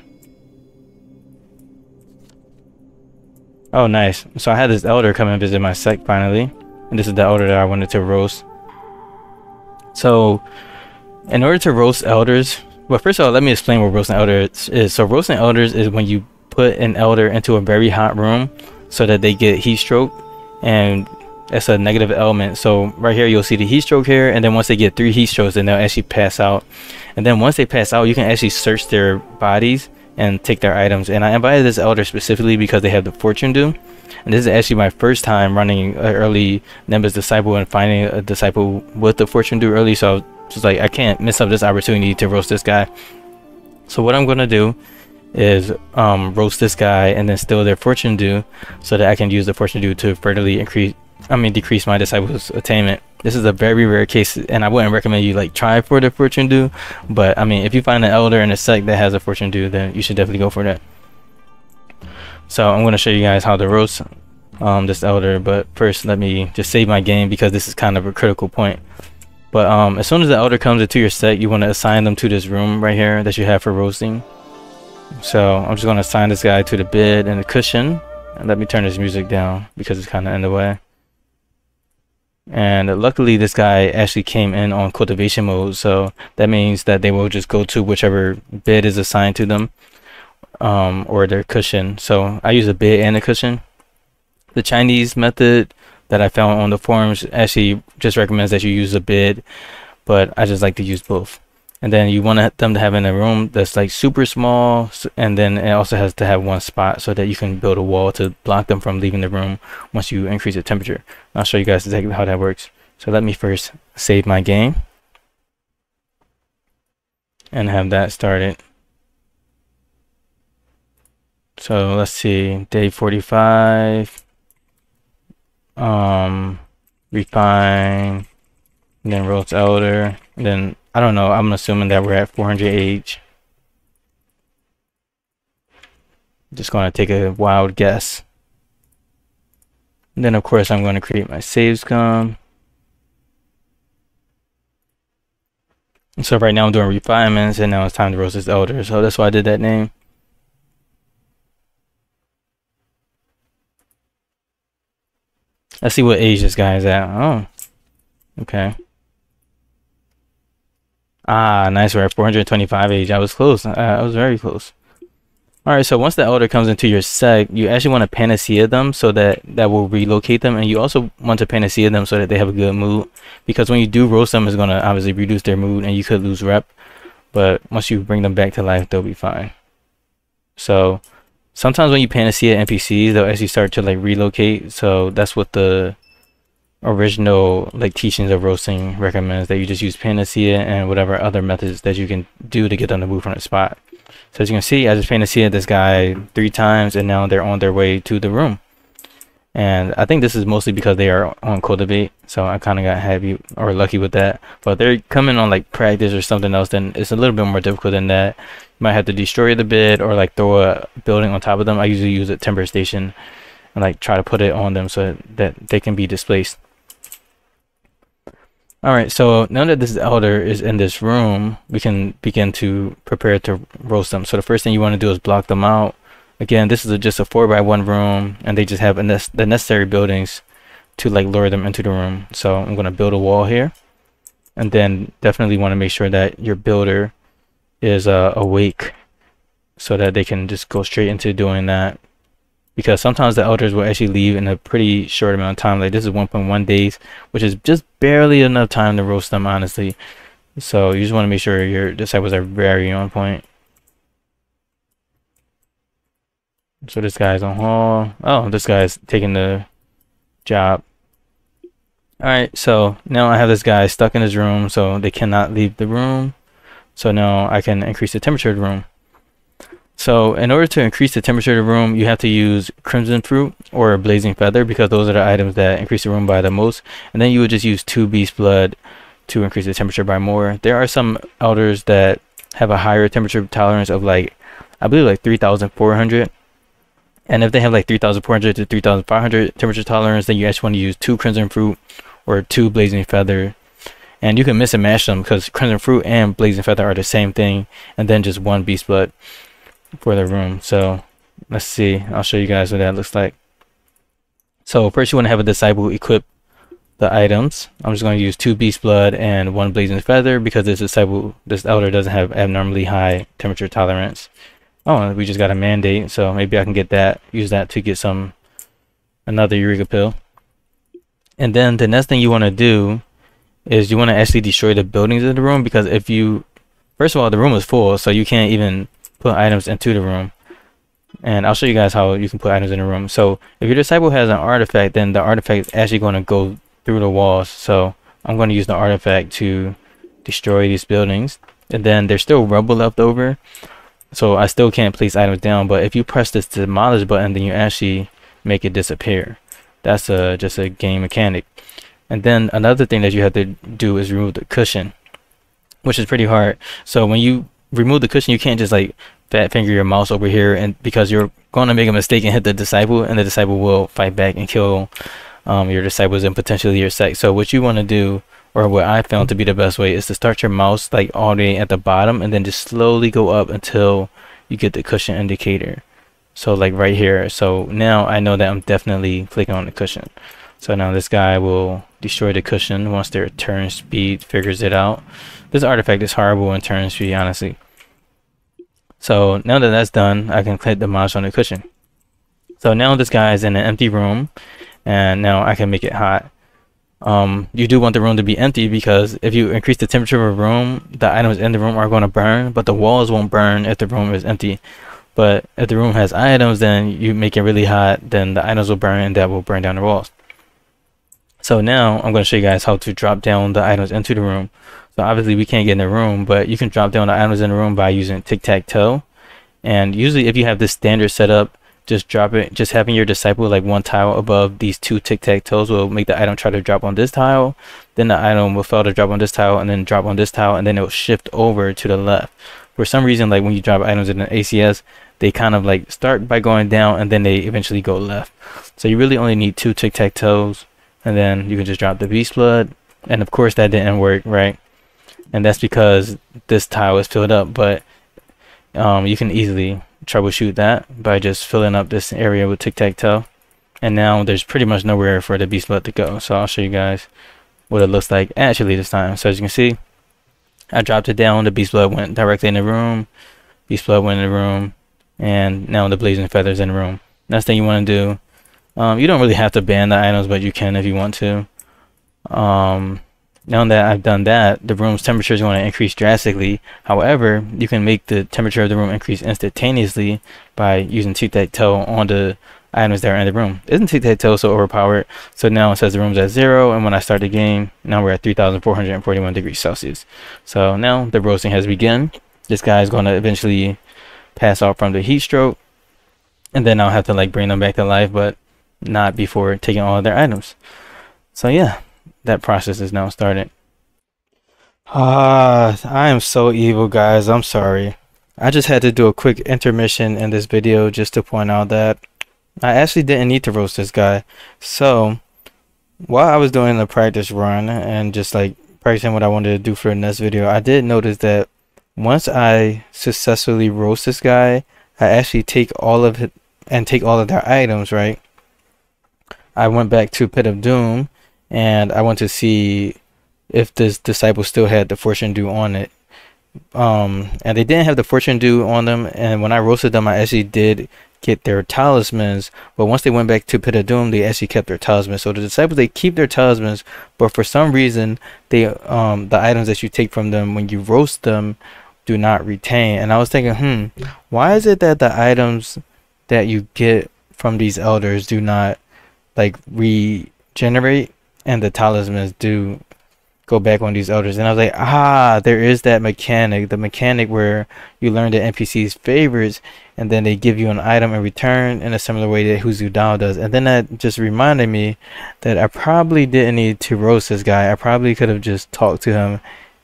Oh, nice. So I had this elder come and visit my sect finally. And this is the elder that I wanted to roast. So, in order to roast elders, well, first of all, let me explain what roasting elders is. So, roasting elders is when you put an elder into a very hot room so that they get heat stroke, and it's a negative element. So, right here, you'll see the heat stroke here, and then once they get 3 heat strokes, then they'll actually pass out. And then once they pass out, you can actually search their bodies and take their items. And I invited this elder specifically because they have the fortune do. And this is actually my first time running an early Nimbus disciple and finding a disciple with the fortune do early. So I was just like, I can't miss up this opportunity to roast this guy. So what I'm going to do is roast this guy and then steal their fortune do so that I can use the fortune do to furtherly decrease my disciples attainment. This is a very rare case, and I wouldn't recommend you like try for the fortune do, but I mean, if you find an elder in a sect that has a fortune do, then you should definitely go for that. So I'm going to show you guys how to roast this elder, but first let me just save my game because this is kind of a critical point. But as soon as the elder comes into your sect, you want to assign them to this room right here that you have for roasting. So I'm just going to assign this guy to the bed and the cushion, and let me turn this music down because it's kind of in the way. And luckily this guy actually came in on cultivation mode, so that means that they will just go to whichever bed is assigned to them, or their cushion. So I use a bed and a cushion. The Chinese method that I found on the forums actually just recommends that you use a bed, but I just like to use both. And then you want them to have in a room that's like super small, and then it also has to have one spot so that you can build a wall to block them from leaving the room once you increase the temperature. I'll show you guys exactly how that works. So let me first save my game and have that started. So let's see, day 45, refine, and then roast elder, and then I don't know, I'm assuming that we're at 400 age. Just going to take a wild guess. And then of course I'm going to create my save scum. And so right now I'm doing refinements, and now it's time to roast this elder. So that's why I did that name. Let's see what age this guy is at. Oh, okay. Ah, nice. We're at 425 age. I was close. I was very close. Alright, so once the elder comes into your sect, you actually want to panacea them so that will relocate them. And you also want to panacea them so that they have a good mood. Because when you do roast them, it's going to obviously reduce their mood and you could lose rep. But once you bring them back to life, they'll be fine. So sometimes when you panacea NPCs, they'll actually start to like relocate. So that's what the original like teachings of roasting recommends, that you just use panacea and whatever other methods that you can do to get them to move from the spot. So as you can see, I just panacea this guy 3 times, and now they're on their way to the room. And I think this is mostly because they are on cultivate, so I kind of got happy or lucky with that. But if they're coming on like practice or something else, then it's a little bit more difficult than that. You might have to destroy the bed or like throw a building on top of them. I usually use a timber station and like try to put it on them so that they can be displaced. Alright, so now that this elder is in this room, we can begin to prepare to roast them. So the first thing you want to do is block them out. Again, this is just a 4x1 room, and they just have the necessary buildings to like lure them into the room. So I'm going to build a wall here, and then definitely want to make sure that your builder is awake so that they can just go straight into doing that. Because sometimes the elders will actually leave in a pretty short amount of time. Like this is 1.1 days, which is just barely enough time to roast them, honestly. So you just want to make sure your disciples are very on point. So this guy's on haul. Oh, this guy's taking the job. Alright, so now I have this guy stuck in his room, so they cannot leave the room. So now I can increase the temperature of the room. So in order to increase the temperature of the room, you have to use crimson fruit or blazing feather, because those are the items that increase the room by the most. And then you would just use 2 beast blood to increase the temperature by more. There are some elders that have a higher temperature tolerance of like, I believe like 3,400. And if they have like 3,400 to 3,500 temperature tolerance, then you actually want to use 2 crimson fruit or 2 blazing feather. and you can mix and match them because Crimson Fruit and Blazing Feather are the same thing, and then just one Beast Blood for the room. So let's see, I'll show you guys what that looks like. So first you want to have a disciple equip the items. I'm just going to use 2 Beast Blood and 1 Blazing Feather because this elder doesn't have abnormally high temperature tolerance. Oh, we just got a mandate, so maybe I can get that, use that to get another Eureka pill. And then the next thing you want to do is you want to actually destroy the buildings in the room, because if you, first of all, the room is full, so you can't even put items into the room. And I'll show you guys how you can put items in the room. So if your disciple has an artifact, then the artifact is actually going to go through the walls. So I'm going to use the artifact to destroy these buildings, and then there's still rubble left over, so I still can't place items down. But if you press this demolish button, then you actually make it disappear. That's just a game mechanic. And then another thing that you have to do is remove the cushion, which is pretty hard. So when you remove the cushion, you can't just like fat finger your mouse over here, and because you're going to make a mistake and hit the disciple, and the disciple will fight back and kill your disciples and potentially your sect. So what you want to do, or what I found to be the best way, is to start your mouse like all the way at the bottom and then just slowly go up until you get the cushion indicator. So like right here. So now I know that I'm definitely clicking on the cushion. So now this guy will destroy the cushion once their turn speed figures it out. This artifact is horrible in turn speed, honestly. So now that that's done, I can click demolish on the cushion. So now this guy is in an empty room, and now I can make it hot. You do want the room to be empty, because if you increase the temperature of a room, the items in the room are going to burn, but the walls won't burn if the room is empty. But if the room has items, then you make it really hot, then the items will burn, and that will burn down the walls. So now I'm going to show you guys how to drop down the items into the room. So obviously we can't get in the room, but you can drop down the items in the room by using tic-tac-toe. And usually if you have this standard setup, just drop it, just having your disciple like one tile above these 2 tic-tac-toes will make the item try to drop on this tile, then the item will fail to drop on this tile, and then drop on this tile, and then it will shift over to the left. For some reason, like when you drop items in an ACS, they kind of like start by going down and then they eventually go left. So you really only need 2 tic-tac-toes, and then you can just drop the Beast Blood. And of course that didn't work, right? And that's because this tile is filled up, but you can easily troubleshoot that by just filling up this area with tic-tac-toe. And now there's pretty much nowhere for the Beast Blood to go. So I'll show you guys what it looks like actually this time. So as you can see, I dropped it down, the Beast Blood went directly in the room, Beast Blood went in the room, and now the Blazing Feather's in the room. Next thing you want to do, you don't really have to ban the items, but you can if you want to. Now that I've done that, the room's temperature is going to increase drastically. However, you can make the temperature of the room increase instantaneously by using tic-tac-toe on the items that are in the room. Isn't tic-tac-toe so overpowered? So now it says the room's at 0, and when I start the game, now we're at 3,441 degrees Celsius. So now the roasting has begun. This guy is going to eventually pass out from the heat stroke, and then I'll have to like bring them back to life, but not before taking all of their items. So yeah, that process is now started. I am so evil, guys. I'm sorry. I just had to do a quick intermission in this video just to point out that I actually didn't need to roast this guy. So while I was doing the practice run and just like practicing what I wanted to do for the next video, I did notice that once I successfully roast this guy, I actually take all of it and take all of their items, right? I went back to Pit of Doom and I want to see if this disciple still had the Fortune Dew on it. And they didn't have the Fortune Dew on them, and when I roasted them, I actually did get their talismans, but once they went back to Pit of Doom, they actually kept their talismans. So the disciples, they keep their talismans, but for some reason they the items that you take from them when you roast them do not retain. And I was thinking, why is it that the items that you get from these elders do not like regenerate and the talismans do go back on these elders? And I was like, there is that mechanic, the mechanic where you learn the NPC's favorites and then they give you an item in return in a similar way that Huzu Dao does. And then that just reminded me that I probably didn't need to roast this guy. I probably could have just talked to him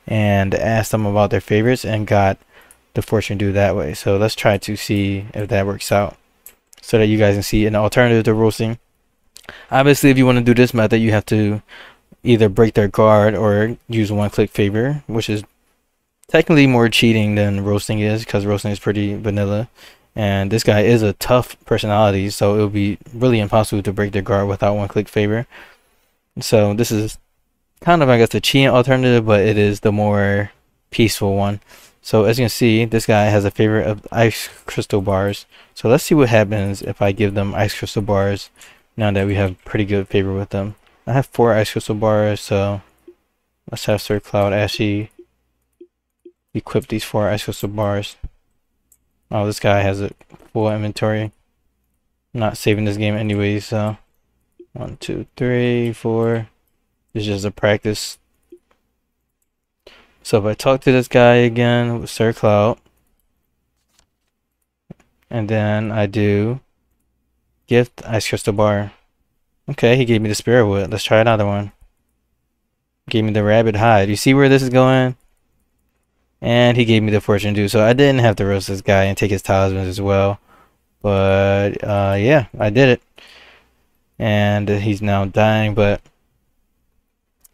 and asked them about their favorites and got the Fortune Dew that way. So let's try to see if that works out so that you guys can see an alternative to roasting. Obviously, if you want to do this method, you have to either break their guard or use one-click favor, which is technically more cheating than roasting is, because roasting is pretty vanilla. And this guy is a tough personality, so it would be really impossible to break their guard without one-click favor. So this is kind of, I guess, the cheating alternative, but it is the more peaceful one. So as you can see, this guy has a favorite of ice crystal bars. So let's see what happens if I give them ice crystal bars now that we have pretty good favor with them. I have 4 ice crystal bars, so let's have Sir Cloud actually equip these 4 ice crystal bars. Oh, this guy has a full inventory. I'm not saving this game anyway, so 1, 2, 3, 4. This is just a practice. So if I talk to this guy again with Sir Cloud, and then I do gift ice crystal bar. Okay, he gave me the spirit wood. Let's try another one. Gave me the rabbit hide. You see where this is going? And he gave me the fortune dew. So I didn't have to roast this guy and take his talismans as well. But yeah, I did it. And he's now dying, but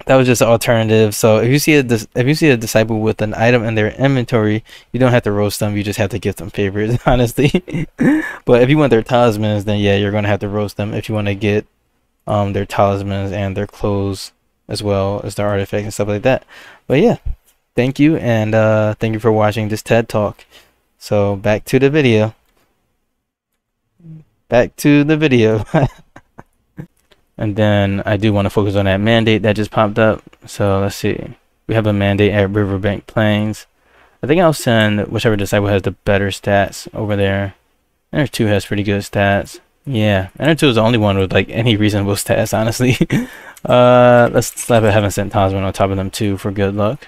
that was just an alternative. So if you see a disciple with an item in their inventory, you don't have to roast them. You just have to give them favors, honestly. But if you want their talismans, then yeah, you're gonna have to roast them if you want to get their talismans and their clothes as well as their artifacts and stuff like that. But yeah, thank you, and thank you for watching this TED Talk. So back to the video. Back to the video. And then I do want to focus on that mandate that just popped up. So let's see. We have a mandate at Riverbank Plains. I think I'll send whichever disciple has the better stats over there. Enter 2 has pretty good stats. Yeah, Enter 2 is the only one with like any reasonable stats, honestly. Let's slap a Heaven Sent Talisman on top of them too for good luck.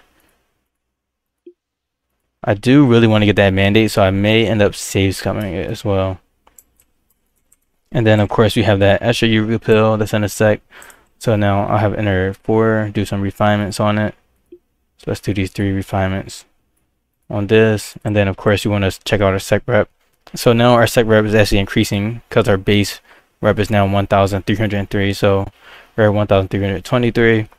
I do really want to get that mandate, so I may end up save scumming it as well. And then of course we have that extra Eureka pill that's in a sec. So now I'll have enter 4, do some refinements on it. So let's do these 3 refinements on this. And then of course you want to check out our sec rep. So now our sec rep is actually increasing because our base rep is now 1,303. So we're at 1,323.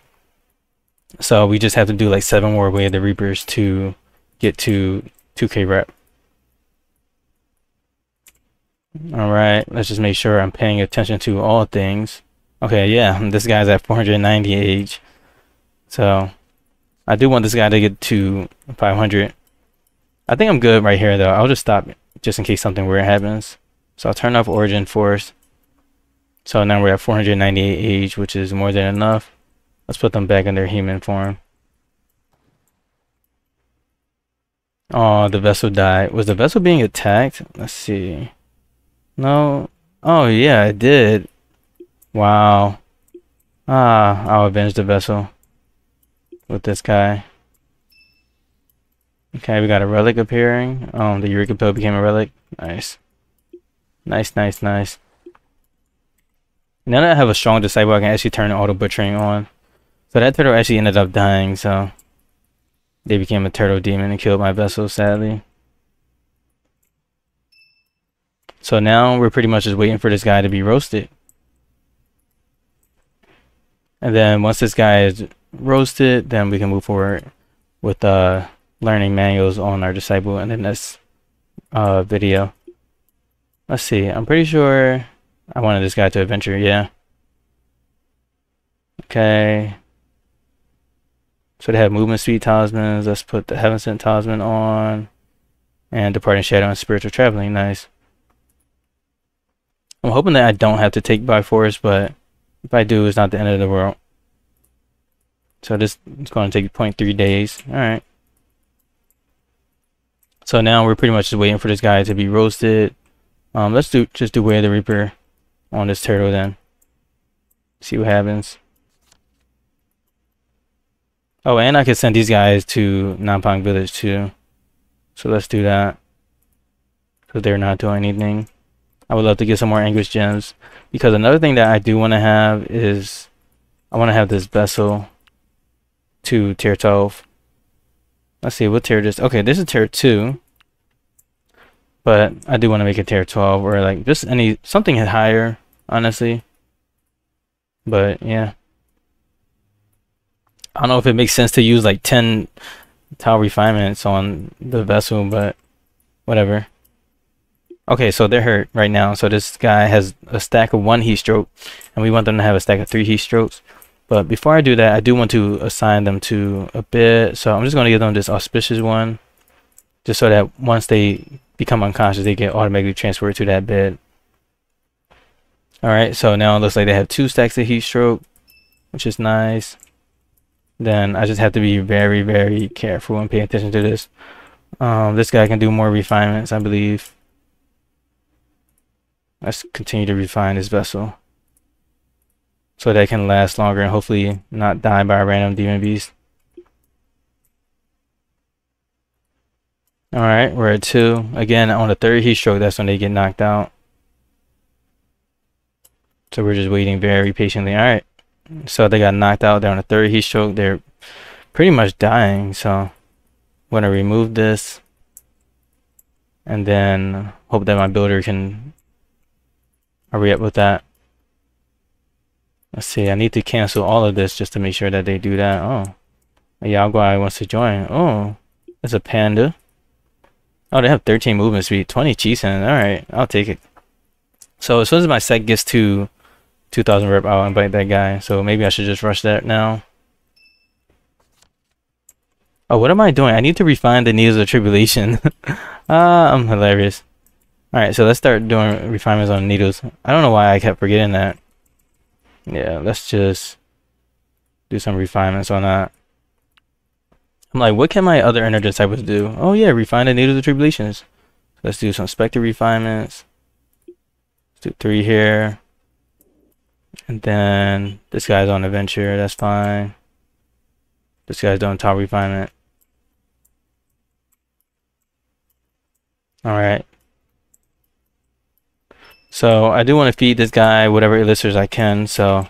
So we just have to do like 7 more Way of the Reapers to get to 2K rep. Alright, let's just make sure I'm paying attention to all things. Okay, yeah, this guy's at 490 age. So I do want this guy to get to 500. I think I'm good right here though. I'll just stop just in case something weird happens. So I'll turn off Origin Force. So now we're at 498 age, which is more than enough. Let's put them back in their human form. Oh, the vessel died. Was the vessel being attacked? Let's see. No. Oh yeah, it did. Wow. Ah, I'll avenge the vessel with this guy. Okay, we got a relic appearing. The Eureka pill became a relic. Nice. Nice, nice, nice. Now that I have a strong disciple, I can actually turn auto butchering on. So that turtle actually ended up dying, so they became a turtle demon and killed my vessel, sadly. So now we're pretty much just waiting for this guy to be roasted. And then once this guy is roasted, then we can move forward with learning manuals on our disciple in the next video. Let's see, I'm pretty sure I wanted this guy to adventure, yeah. Okay. So they have movement speed talismans. Let's put the Heaven Sent Talisman on. And Departing Shadow and Spiritual Traveling, nice. I'm hoping that I don't have to take by force, but if I do, it's not the end of the world. So this is going to take 0.3 days. Alright. So now we're pretty much just waiting for this guy to be roasted. Let's just do Way of the Reaper on this turtle then. See what happens. Oh, and I could send these guys to Nanpang village too. So let's do that. Because they're not doing anything. I would love to get some more Anguish gems. Because another thing that I do want to have is I want to have this vessel to tier 12. Let's see, what tier this? Okay, this is tier 2. But I do want to make it tier 12 or like just something higher, honestly. But yeah. I don't know if it makes sense to use like 10 tile refinements on the vessel, but whatever. Okay, so they're hurt right now. So this guy has a stack of 1 heat stroke, and we want them to have a stack of 3 heat strokes. But before I do that, I do want to assign them to a bit. So I'm just going to give them this auspicious one, just so that once they become unconscious, they get automatically transferred to that bed. Alright, so now it looks like they have 2 stacks of heat stroke, which is nice. Then I just have to be very, very careful and pay attention to this. This guy can do more refinements, I believe. Let's continue to refine this vessel so that it can last longer and hopefully not die by a random demon beast. Alright, we're at 2. Again, on the 3rd heat stroke, that's when they get knocked out. So we're just waiting very patiently. Alright, so they got knocked out. They're on the 3rd heat stroke. They're pretty much dying. So I'm going to remove this and then hope that my builder can hurry up with that. Let's see, I need to cancel all of this just to make sure that they do that. Oh, a Yaogui wants to join. Oh, it's a panda. Oh, they have 13 movement speed, 20 Chisen. Alright, I'll take it. So as soon as my set gets to 2000 rep, I'll invite that guy. So maybe I should just rush that now. Oh, what am I doing? I need to refine the needles of tribulation. I'm hilarious. Alright, so let's start doing refinements on needles. I don't know why I kept forgetting that. Yeah, let's just do some refinements on that. I'm like, what can my other energy disciples do? Oh yeah, refine the needles of tribulations. So let's do some spectre refinements. Let's do 3 here. And then this guy's on adventure, that's fine. This guy's doing top refinement. Alright. So I do want to feed this guy whatever elixers I can. So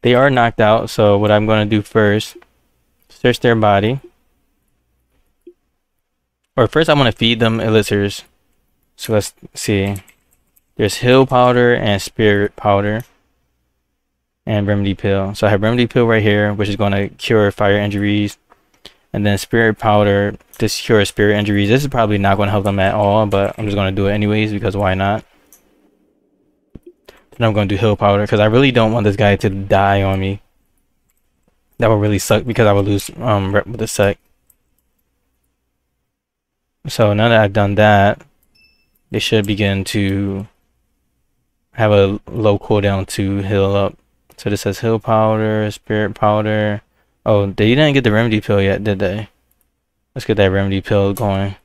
they are knocked out. So what I'm going to do first, search their body. Or first I'm going to feed them elixirs. So let's see. There's heal powder and spirit powder. And remedy pill. So I have remedy pill right here, which is going to cure fire injuries. And then spirit powder, this cures spirit injuries. This is probably not going to help them at all, but I'm just going to do it anyways because why not? Then I'm going to do heal powder because I really don't want this guy to die on me. That would really suck because I would lose rep with the sec. So now that I've done that, they should begin to have a low cooldown to heal up. So this says heal powder, spirit powder. Oh, they didn't get the remedy pill yet, did they? Let's get that remedy pill going.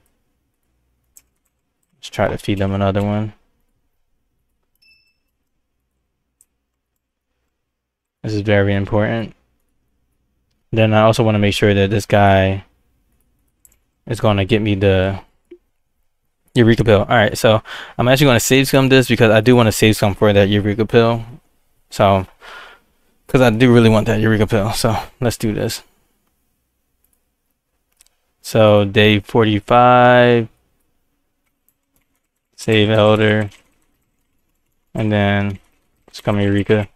Let's try to feed them another one. This is very important. Then I also want to make sure that this guy is going to get me the Eureka pill. Alright, so I'm actually going to save scum this because I do want to save scum for that Eureka pill. So, because I do really want that Eureka pill. So, let's do this. So, day 45. Save Elder. And then scum Eureka.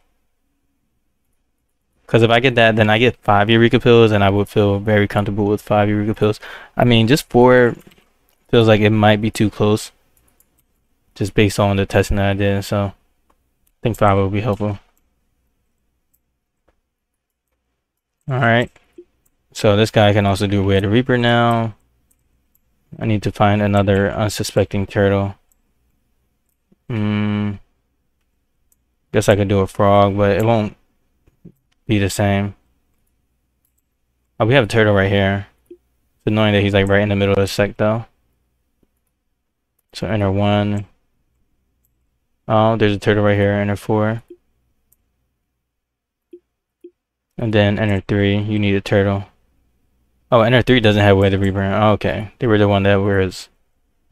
Because if I get that, then I get 5 Eureka pills, and I would feel very comfortable with 5 Eureka pills. I mean, just 4 feels like it might be too close. Just based on the testing that I did, so I think 5 would be helpful. Alright. So this guy can also do Way of the Reaper now. I need to find another unsuspecting turtle. Guess I could do a frog, but it won't be the same. Oh, we have a turtle right here. It's annoying that he's like right in the middle of the sec though. So enter 1. Oh, there's a turtle right here, enter 4. And then enter 3, you need a turtle. Oh, enter 3 doesn't have Way of the Reaper. Oh, okay. They were the one that was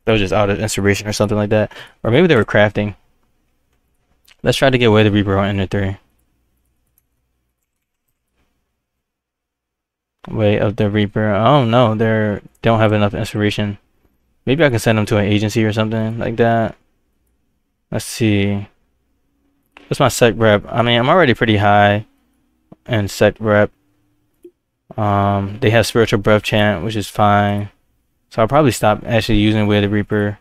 just out of inspiration or something like that. Or maybe they were crafting. Let's try to get Way of the Reaper on enter 3. Way of the Reaper. Oh no, they don't have enough inspiration. Maybe I can send them to an agency or something like that. Let's see. What's my sec rep? I mean, I'm already pretty high in sec rep. They have spiritual breath chant, which is fine. So I'll probably stop actually using Way of the Reaper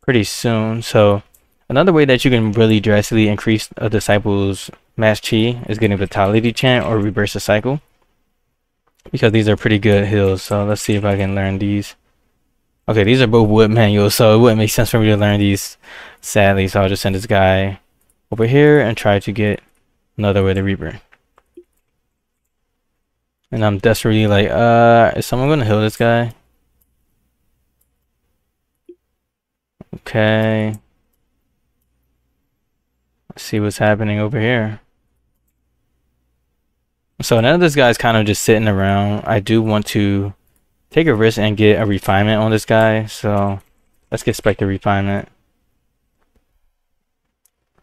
pretty soon. So another way that you can really drastically increase a disciple's mass chi is getting vitality chant or reverse the cycle, because these are pretty good heals. So let's see if I can learn these. Okay, these are both wood manuals, so it wouldn't make sense for me to learn these, sadly. So I'll just send this guy over here and try to get another Way of the Reaper. And I'm desperately like, is someone gonna heal this guy? Okay. Let's see what's happening over here. So now this guy's kind of just sitting around. I do want to take a risk and get a refinement on this guy. So let's get Spectre refinement,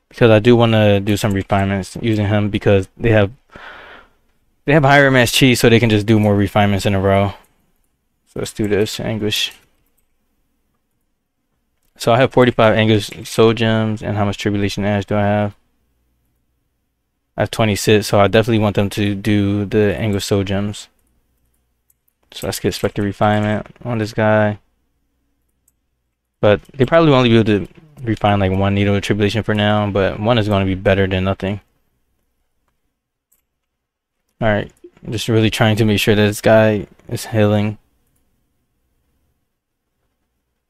because I do want to do some refinements using him, because they have higher mass chi, so they can just do more refinements in a row. So let's do this. Anguish. So I have 45 Anguish soul gems, and how much Tribulation ash do I have? I have 26, so I definitely want them to do the Anguish soul gems. So let's get Spectre refinement on this guy. But they probably will only be able to refine like one needle of Tribulation for now, but one is going to be better than nothing. Alright, just really trying to make sure that this guy is healing.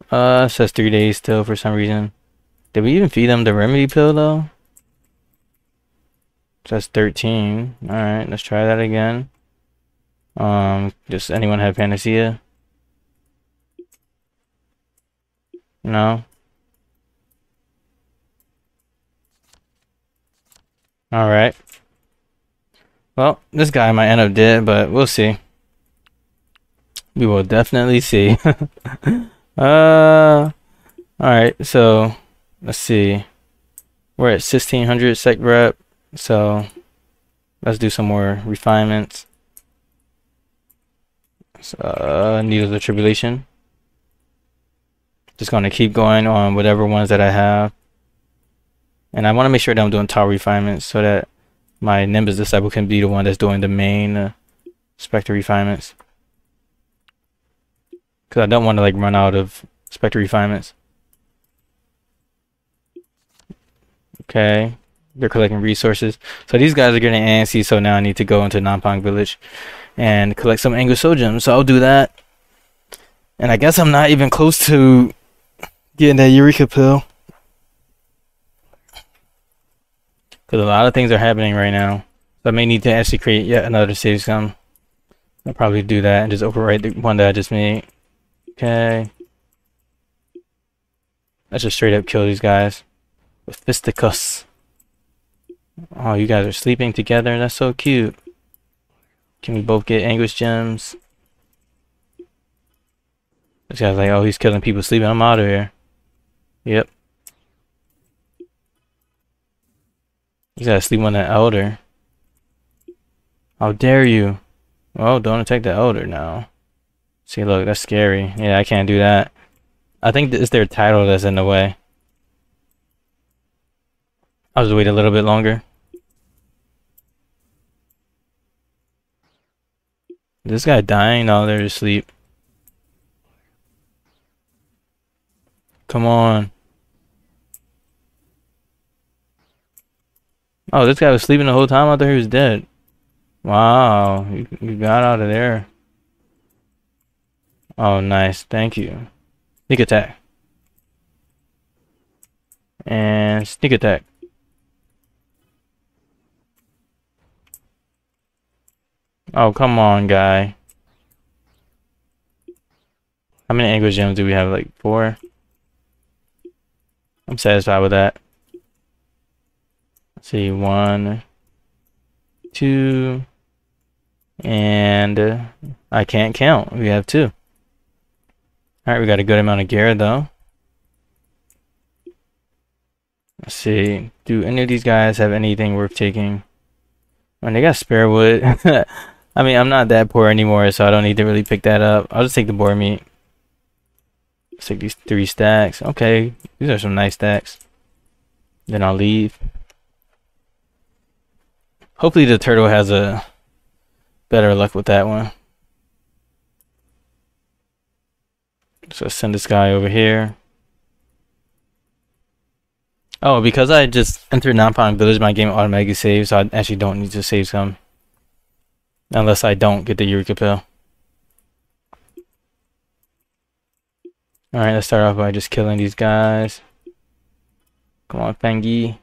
It says 3 days still for some reason. Did we even feed them the remedy pill though? It says 13. Alright, let's try that again. Does anyone have Panacea? No? Alright. Well, this guy might end up dead, but we'll see. We will definitely see. Alright, so let's see. We're at 1600 sec rep, so let's do some more refinements. So, Needles of Tribulation. Just gonna keep going on whatever ones that I have. And I want to make sure that I'm doing tower refinements so that my Nimbus Disciple can be the one that's doing the main Spectre refinements. Because I don't want to like run out of Spectre refinements. Okay, they're collecting resources. So these guys are getting antsy, so now I need to go into Nanpang village and collect some Anguish soul gems. So I'll do that. And I guess I'm not even close to getting that Eureka pill, because a lot of things are happening right now. So I may need to actually create yet another save scum. I'll probably do that and just overwrite the one that I just made. Okay. Let's just straight up kill these guys with fisticuffs. Oh, you guys are sleeping together. That's so cute. Can we both get Anguish gems? This guy's like, oh, he's killing people sleeping. I'm out of here. Yep. He's gotta sleep on that elder. How dare you? Oh, don't attack the elder now. See, look, that's scary. Yeah, I can't do that. I think it's their title that's in the way. I'll just wait a little bit longer. This guy dying? No, they're asleep. Come on. Oh, this guy was sleeping the whole time? I thought he was dead. Wow, you got out of there. Oh, nice. Thank you. Sneak attack. And sneak attack. Oh, come on, guy. How many Anguish gems do we have? Like 4? I'm satisfied with that. Let's see, 1, 2, and I can't count. We have 2. Alright, we got a good amount of gear though. Let's see, do any of these guys have anything worth taking? Oh, they got spare wood. I mean, I'm not that poor anymore, so I don't need to really pick that up. I'll just take the boar meat. Let's take these 3 stacks. Okay, these are some nice stacks. Then I'll leave. Hopefully the turtle has a better luck with that one. So send this guy over here. Oh, because I just entered Nanpang Village, my game automatically saves, so I actually don't need to save some. Unless I don't get the Eureka pill. Alright, let's start off by just killing these guys. Come on, Fangi.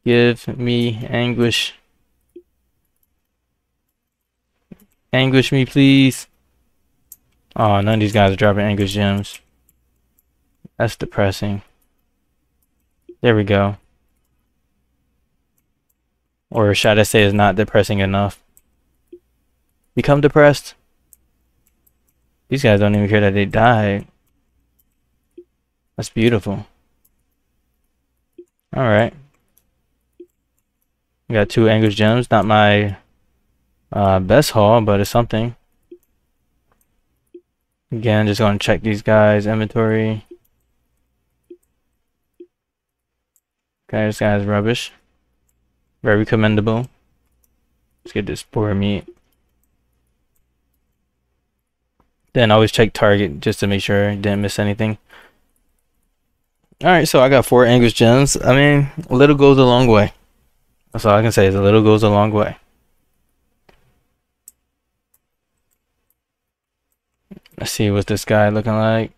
Give me Anguish. Anguish me, please. Oh, none of these guys are dropping Anguish gems. That's depressing. There we go. Or should I say it's not depressing enough? Become depressed? These guys don't even care that they died. That's beautiful. Alright. We got 2 Anguish gems. Not my best haul, but it's something. Again, just going to check these guys' inventory. Okay, this guy's rubbish. Very commendable. Let's get this poor meat. Then always check target just to make sure I didn't miss anything. Alright, so I got 4 Anguish gems. I mean, a little goes a long way. That's all I can say is a little goes a long way. Let's see what this guy looking like.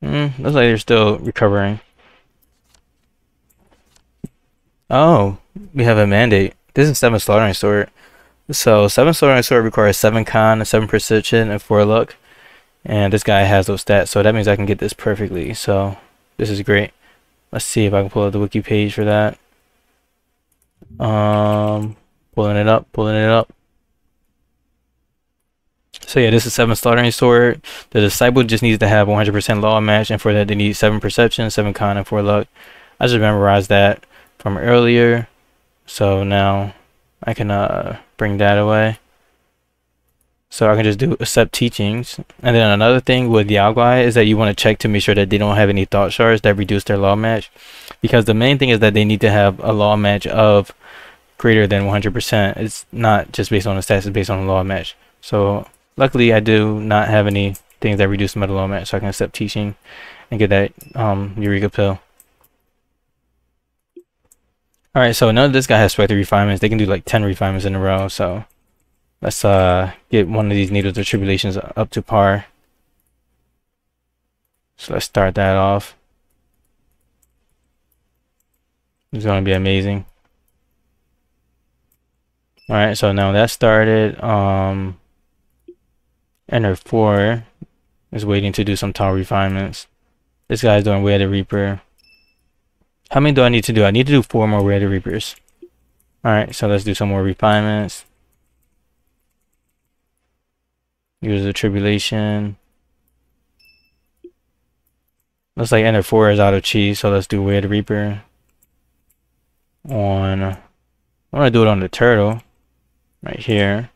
Looks like they're still recovering. Oh, we have a mandate. This is 7 slaughtering sword. So 7 slaughtering sword requires 7 con, 7 precision, and 4 luck. And this guy has those stats, so that means I can get this perfectly. So this is great. Let's see if I can pull up the wiki page for that. Pulling it up. So yeah, this is 7 slaughtering sword. The disciple just needs to have 100% law match, and for that they need 7 perception, 7 con, and 4 luck. I just memorized that from earlier, so now I can bring that away. So I can just do accept teachings. And then another thing with Yaogui is that you want to check to make sure that they don't have any thought shards that reduce their law match, because the main thing is that they need to have a law match of greater than 100%. It's not just based on the stats, it's based on the law match. So luckily I do not have any things that reduce my law match, so I can accept teaching and get that Eureka pill. Alright, so none of this guy has 3 refinements. They can do like 10 refinements in a row, so let's get one of these needles of tribulations up to par. So let's start that off. It's gonna be amazing. Alright, so now that started. Enter 4 is waiting to do some tall refinements. This guy's doing Way of the Reaper. How many do I need to do? I need to do 4 more Way of the Reapers. Alright, so let's do some more refinements. Use the Tribulation. Looks like Enter 4 is out of chi, so let's do Way of the Reaper. I'm gonna do it on the turtle. Right here.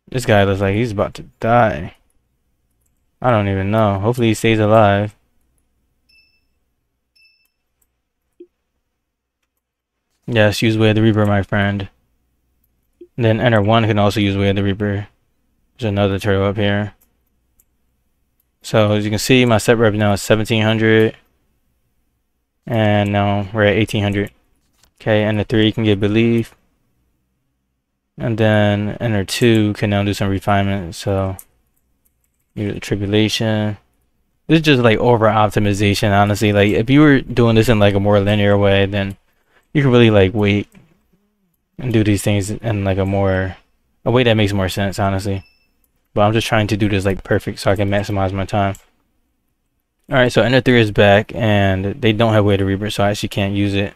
This guy looks like he's about to die. I don't even know. Hopefully he stays alive. Yes, use Way of the Reaper, my friend. And then Enter 1 can also use Way of the Reaper. There's another turtle up here. So as you can see, my set rep now is 1700. And now we're at 1800. Okay, Enter 3 can get Belief. And then Enter 2 can now do some refinement. So use the Tribulation. This is just like over optimization, honestly. Like if you were doing this in like a more linear way, then you can really like wait and do these things in like a way that makes more sense, honestly. But I'm just trying to do this like perfect so I can maximize my time. Alright, so Ender 3 is back and they don't have Way to Reaper, so I actually can't use it.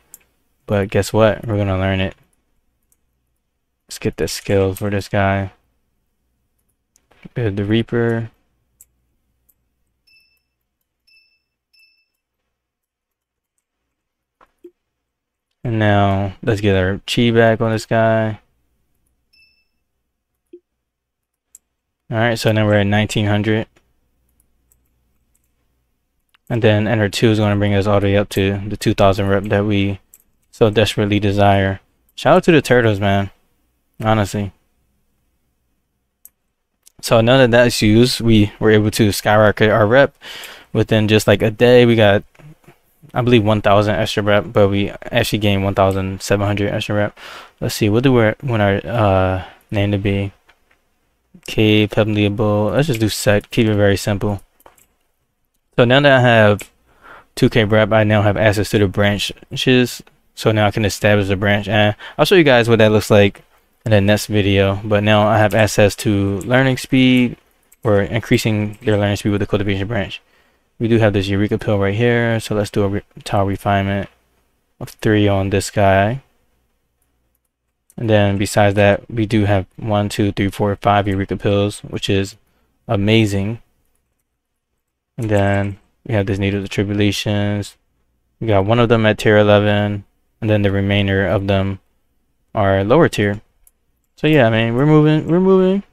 But guess what? We're gonna learn it. Let's get the skill for this guy. The Reaper. And now let's get our chi back on this guy. Alright, so now we're at 1900. And then Enter 2 is going to bring us all the way up to the 2000 rep that we so desperately desire. Shout out to the turtles, man. Honestly. So now that that's used, we were able to skyrocket our rep within just like a day. We got, I believe, 1,000 extra rep, but we actually gained 1,700 extra rep. Let's see, what do we want our name to be? Cave, Heavenly Abode. Let's just do set. Keep it very simple. So now that I have 2K rep, I now have access to the branches. So now I can establish a branch, and I'll show you guys what that looks like in the next video. But now I have access to learning speed, or increasing their learning speed with the cultivation branch. We do have this Eureka pill right here, so let's do a tile refinement of 3 on this guy. And then besides that, we do have 1, 2, 3, 4, 5 Eureka pills, which is amazing. And then we have this Need To Do Tribulations. We got 1 of them at tier 11, and then the remainder of them are lower tier. So yeah, I mean, we're moving.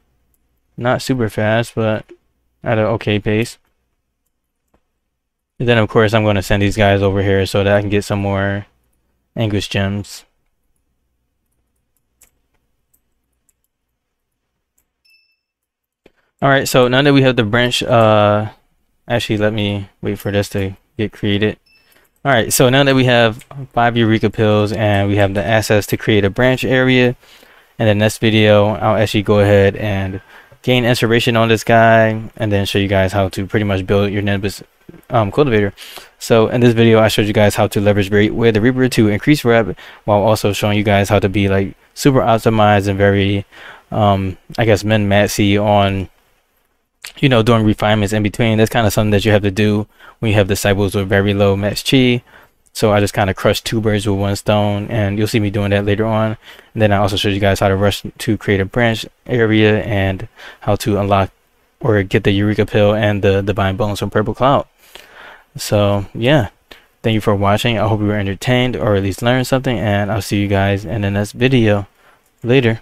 Not super fast, but at an okay pace. And then of course I'm going to send these guys over here so that I can get some more Anguish gems. Alright, so now that we have the branch, actually let me wait for this to get created. Alright, so now that we have 5 Eureka pills and we have the access to create a branch area, in the next video I'll actually go ahead and gain inspiration on this guy and then show you guys how to pretty much build your Nimbus cultivator. So in this video I showed you guys how to leverage rate with the Reaper to increase rep, while also showing you guys how to be like super optimized and very I guess min-maxy on, you know, doing refinements in between. That's kind of something that you have to do when you have disciples with very low max chi. So I just kind of crushed 2 birds with 1 stone, and you'll see me doing that later on. And then I also showed you guys how to rush to create a branch area and how to unlock or get the Eureka pill and the divine bones from Purple Cloud. So yeah, thank you for watching. I hope you were entertained or at least learned something, and I'll see you guys in the next video. Later.